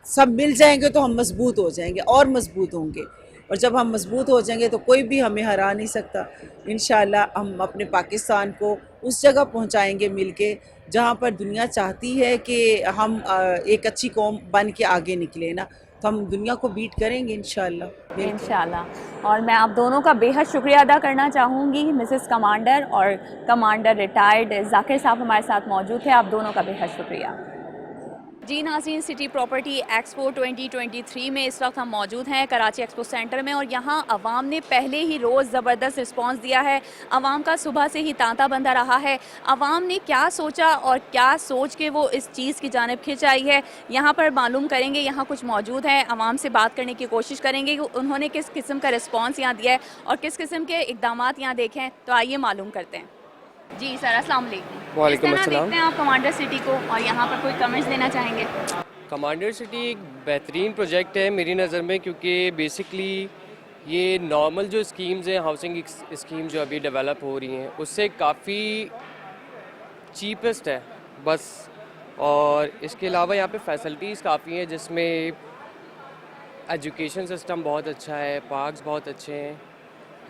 सब मिल जाएंगे तो हम मजबूत हो जाएंगे और मजबूत होंगे, और जब हम मजबूत हो जाएंगे तो कोई भी हमें हरा नहीं सकता। इंशाल्लाह हम अपने पाकिस्तान को उस जगह पहुंचाएंगे मिल के जहाँ पर दुनिया चाहती है कि हम एक अच्छी कौम बन के आगे निकले ना, तो हम दुनिया को बीट करेंगे इंशाल्लाह। इंशाल्लाह। और मैं आप दोनों का बेहद शुक्रिया अदा करना चाहूँगी, मिसेस कमांडर और कमांडर रिटायर्ड जाकिर साहब हमारे साथ मौजूद थे। आप दोनों का बेहद शुक्रिया। जी नाज़रीन, सिटी प्रॉपर्टी एक्सपो 2023 में इस वक्त हम मौजूद हैं कराची एक्सपो सेंटर में, और यहाँ अवाम ने पहले ही रोज़ ज़बरदस्त रिस्पांस दिया है। अवाम का सुबह से ही तांता बंधा रहा है। अवाम ने क्या सोचा और क्या सोच के वो इस चीज़ की जानिब खिंच आई है, यहाँ पर मालूम करेंगे। यहाँ कुछ मौजूद हैं, अवाम से बात करने की कोशिश करेंगे कि उन्होंने किस किस्म का रिस्पॉन्स यहाँ दिया है और किस किस्म के इकदाम यहाँ देखे हैं। तो आइए मालूम करते हैं। जी सर, अस्सलाम वालेकुम। वालेकुम किस तरह अस्सलाम। देखते हैं आप कमांडर सिटी को, और यहाँ पर कोई कमेंट्स देना चाहेंगे? कमांडर सिटी एक बेहतरीन प्रोजेक्ट है मेरी नज़र में, क्योंकि बेसिकली ये नॉर्मल जो स्कीम्स हैं, हाउसिंग स्कीम जो अभी डेवलप हो रही हैं, उससे काफ़ी चीपेस्ट है बस। और इसके अलावा यहाँ पे फैसिलिटीज़ काफ़ी हैं, जिसमें एजुकेशन सिस्टम बहुत अच्छा है, पार्क्स बहुत अच्छे हैं,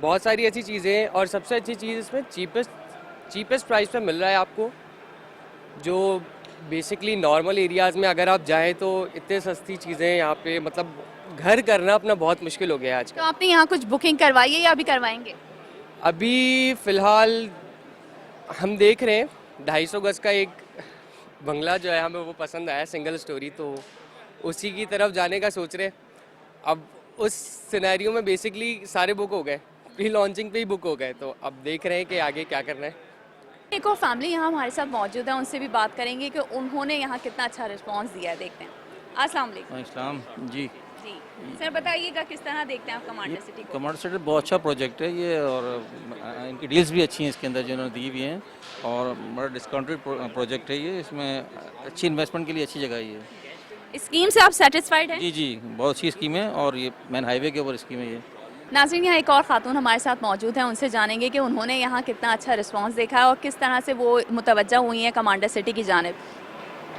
बहुत सारी अच्छी चीज़ें हैं। और सबसे अच्छी चीज़ इसमें चीपेस्ट प्राइस पे मिल रहा है आपको, जो बेसिकली नॉर्मल एरियाज़ में अगर आप जाएं तो इतने सस्ती चीज़ें यहाँ पे, मतलब घर करना अपना बहुत मुश्किल हो गया है आजकल। तो आपने यहाँ कुछ बुकिंग करवाई है या अभी करवाएंगे? अभी फ़िलहाल हम देख रहे हैं 250 गज का एक बंगला जो है हमें वो पसंद आया, सिंगल स्टोरी, तो उसी की तरफ जाने का सोच रहे हैं। अब उस सिनेरियो में बेसिकली सारे बुक हो गए, प्री लॉन्चिंग पे ही बुक हो गए, तो अब देख रहे हैं कि आगे क्या करना है। एक और फैमिली यहाँ हमारे साथ मौजूद है, उनसे भी बात करेंगे कि उन्होंने यहाँ कितना अच्छा रिस्पांस दिया है। देखते हैं। अस्सलाम वालेकुम। इस्लाम जी जी सर, बताइएगा किस तरह देखते हैं आप कमांडर सिटी को? कमांडर सिटी बहुत अच्छा प्रोजेक्ट है ये, और इनकी डील्स भी अच्छी हैं इसके अंदर जिन्होंने दी हुई हैं, और बड़ा डिस्काउंटेड प्रोजेक्ट है ये। इसमें अच्छी इन्वेस्टमेंट के लिए अच्छी जगह है ये। स्कीम से आप सेटिस्फाइड हैं? जी जी, बहुत अच्छी स्कीम है, और ये मेन हाईवे के ऊपर स्कीम है ये। नाज़रीन, यहाँ एक और खातून हमारे साथ मौजूद हैं, उनसे जानेंगे कि उन्होंने यहाँ कितना अच्छा रिस्पांस देखा है और किस तरह से वो मुतवज्जा हुई हैं कमांडर सिटी की जानिब।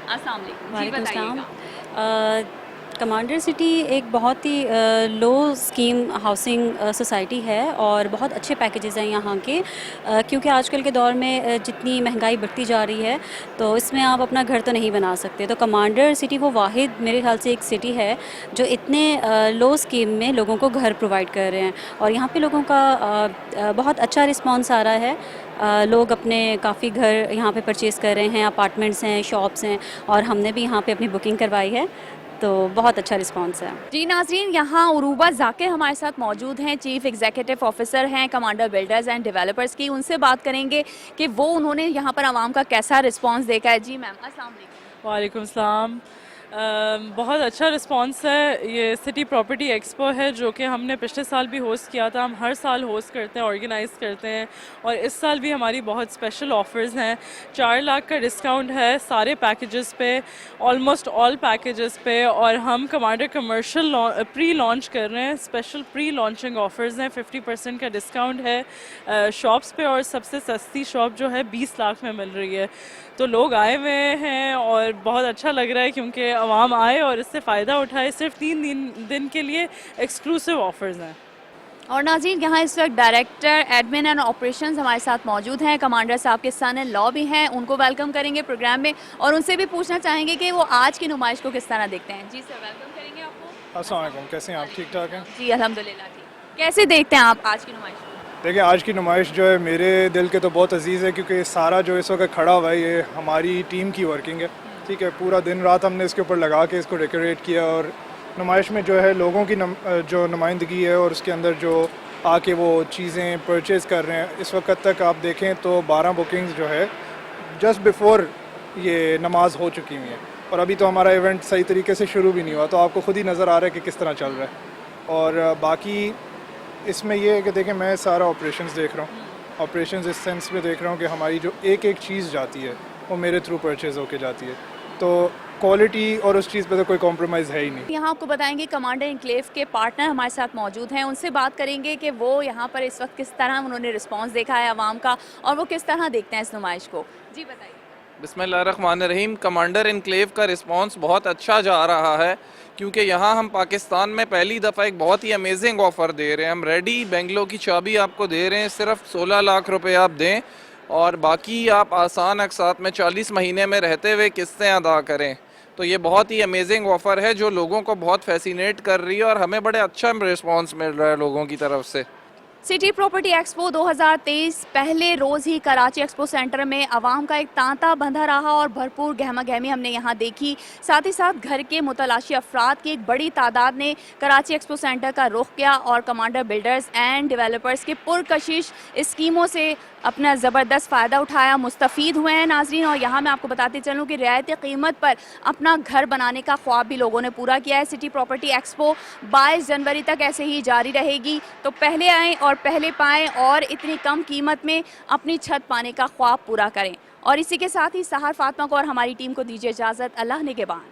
अस्सलाम वालेकुम। जी वालेकुम बताइएगा। अस्सलाम। कमांडर सिटी एक बहुत ही लो स्कीम हाउसिंग सोसाइटी है, और बहुत अच्छे पैकेजेस हैं यहाँ के, क्योंकि आजकल के दौर में जितनी महंगाई बढ़ती जा रही है तो इसमें आप अपना घर तो नहीं बना सकते। तो कमांडर सिटी वो वाहिद मेरे ख्याल से एक सिटी है जो इतने लो स्कीम में लोगों को घर प्रोवाइड कर रहे हैं, और यहाँ पे लोगों का बहुत अच्छा रिस्पॉन्स आ रहा है। लोग अपने काफ़ी घर यहाँ पे परचेज़ कर रहे हैं, अपार्टमेंट्स हैं, शॉप्स हैं, और हमने भी यहाँ पे अपनी बुकिंग करवाई है, तो बहुत अच्छा रिस्पांस है। जी नाज़रीन, यहाँ उरूबा जाकिर हमारे साथ मौजूद हैं, चीफ एग्जीक्यूटिव ऑफिसर हैं कमांडर बिल्डर्स एंड डेवलपर्स की। उनसे बात करेंगे कि वो उन्होंने यहाँ पर आवाम का कैसा रिस्पांस देखा है। जी मैम, अस्सलाम वालेकुम। वालेकुम सलाम। बहुत अच्छा रिस्पांस है। ये सिटी प्रॉपर्टी एक्सपो है जो कि हमने पिछले साल भी होस्ट किया था। हम हर साल होस्ट करते हैं, ऑर्गेनाइज़ करते हैं, और इस साल भी हमारी बहुत स्पेशल ऑफ़र्स हैं। 4 लाख का डिस्काउंट है सारे पैकेजेस पे, ऑलमोस्ट ऑल पैकेजेस पे, और हम कमांडर कमर्शियल प्री लॉन्च कर रहे हैं। स्पेशल प्री लॉन्चिंग ऑफ़र्स हैं, 50% का डिस्काउंट है शॉप्स पे, और सबसे सस्ती शॉप जो है 20 लाख में मिल रही है। तो लोग आए हुए हैं और बहुत अच्छा लग रहा है क्योंकि आवाम आए और इससे फ़ायदा उठाए। सिर्फ 3 दिन के लिए एक्सक्लूसिव ऑफ़र्स हैं। और नाज़रीन, यहाँ इस वक्त डायरेक्टर एडमिन एंड ऑपरेशंस हमारे साथ मौजूद हैं। कमांडर साहब के सन इन लॉ भी हैं, उनको वेलकम करेंगे प्रोग्राम में और उनसे भी पूछना चाहेंगे कि वो आज की नुमाइश को किस तरह देखते हैं। जी सर, वेलकम करेंगे आपको। अस्सलाम वालेकुम, कैसे हैं आप? ठीक ठाक हैं? जी अल्हम्दुलिल्लाह ठीक। कैसे देखते हैं आप आज की नुमाइश को? देखिए, आज की नुमाइश जो है मेरे दिल के तो बहुत अजीज़ है, क्योंकि सारा जो इस वक्त खड़ा हुआ है ये हमारी टीम की वर्किंग है। ठीक है, पूरा दिन रात हमने इसके ऊपर लगा के इसको डेकोरेट किया, और नुमाइश में जो है लोगों की जो नुमाइंदगी है और उसके अंदर जो आके वो चीज़ें परचेज़ कर रहे हैं। इस वक्त तक आप देखें तो 12 बुकिंग्स जो है जस्ट बिफ़ोर ये नमाज हो चुकी हुई हैं, और अभी तो हमारा इवेंट सही तरीके से शुरू भी नहीं हुआ। तो आपको ख़ुद ही नज़र आ रहा है कि किस तरह चल रहा है। और बाकी इसमें ये है कि देखें, मैं सारा ऑपरेशंस देख रहा हूँ। ऑपरेशंस इस सेंस में देख रहा हूँ कि हमारी जो एक एक चीज़ जाती है वो मेरे थ्रू परचेज़ होके जाती है, तो क्वालिटी और उस चीज़ पे तो कोई कॉम्प्रोमाइज़ है ही नहीं। यहाँ आपको बताएंगे कमांडर इनक्लेव के पार्टनर हमारे साथ मौजूद हैं, उनसे बात करेंगे कि वो यहाँ पर इस वक्त किस तरह उन्होंने रिस्पांस देखा है आवाम का और वो किस तरह देखते हैं इस नुमाइश को। जी बताइए। बिस्मिल्लाहिर्रहमानिर्रहीम। कमांडर इनक्लेव का रिस्पांस बहुत अच्छा जा रहा है, क्योंकि यहाँ हम पाकिस्तान में पहली दफ़ा एक बहुत ही अमेजिंग ऑफ़र दे रहे हैं। हम रेडी बेंगलो की चाबी आपको दे रहे हैं, सिर्फ 16 लाख रुपए आप दें और बाकी आप आसान अक़सात में 40 महीने में रहते हुए किस्तें अदा करें। तो ये बहुत ही अमेजिंग ऑफ़र है जो लोगों को बहुत फैसिनेट कर रही है, और हमें बड़े अच्छा रिस्पांस मिल रहा है लोगों की तरफ से। सिटी प्रॉपर्टी एक्सपो 2023 पहले रोज़ ही कराची एक्सपो सेंटर में आवाम का एक तांता बंधा रहा और भरपूर गहमा गहमी हमने यहाँ देखी। साथ ही साथ घर के मुतलाशी अफराद की एक बड़ी तादाद ने कराची एक्सपो सेंटर का रुख किया और कमांडर बिल्डर्स एंड डेवलपर्स के पुरकशिश स्कीमों से अपना ज़बरदस्त फ़ायदा उठाया, मुस्तफ़ीद हुए हैं नाज़रीन। और यहाँ मैं आपको बताते चलूँ कि रियायती कीमत पर अपना घर बनाने का ख्वाब भी लोगों ने पूरा किया है। सिटी प्रॉपर्टी एक्सपो 22 जनवरी तक ऐसे ही जारी रहेगी, तो पहले आएँ और पहले पाएँ और इतनी कम कीमत में अपनी छत पाने का ख्वाब पूरा करें। और इसी के साथ ही सहर फातिमा को और हमारी टीम को दीजिए इजाज़त। अल्लाह निगहबान।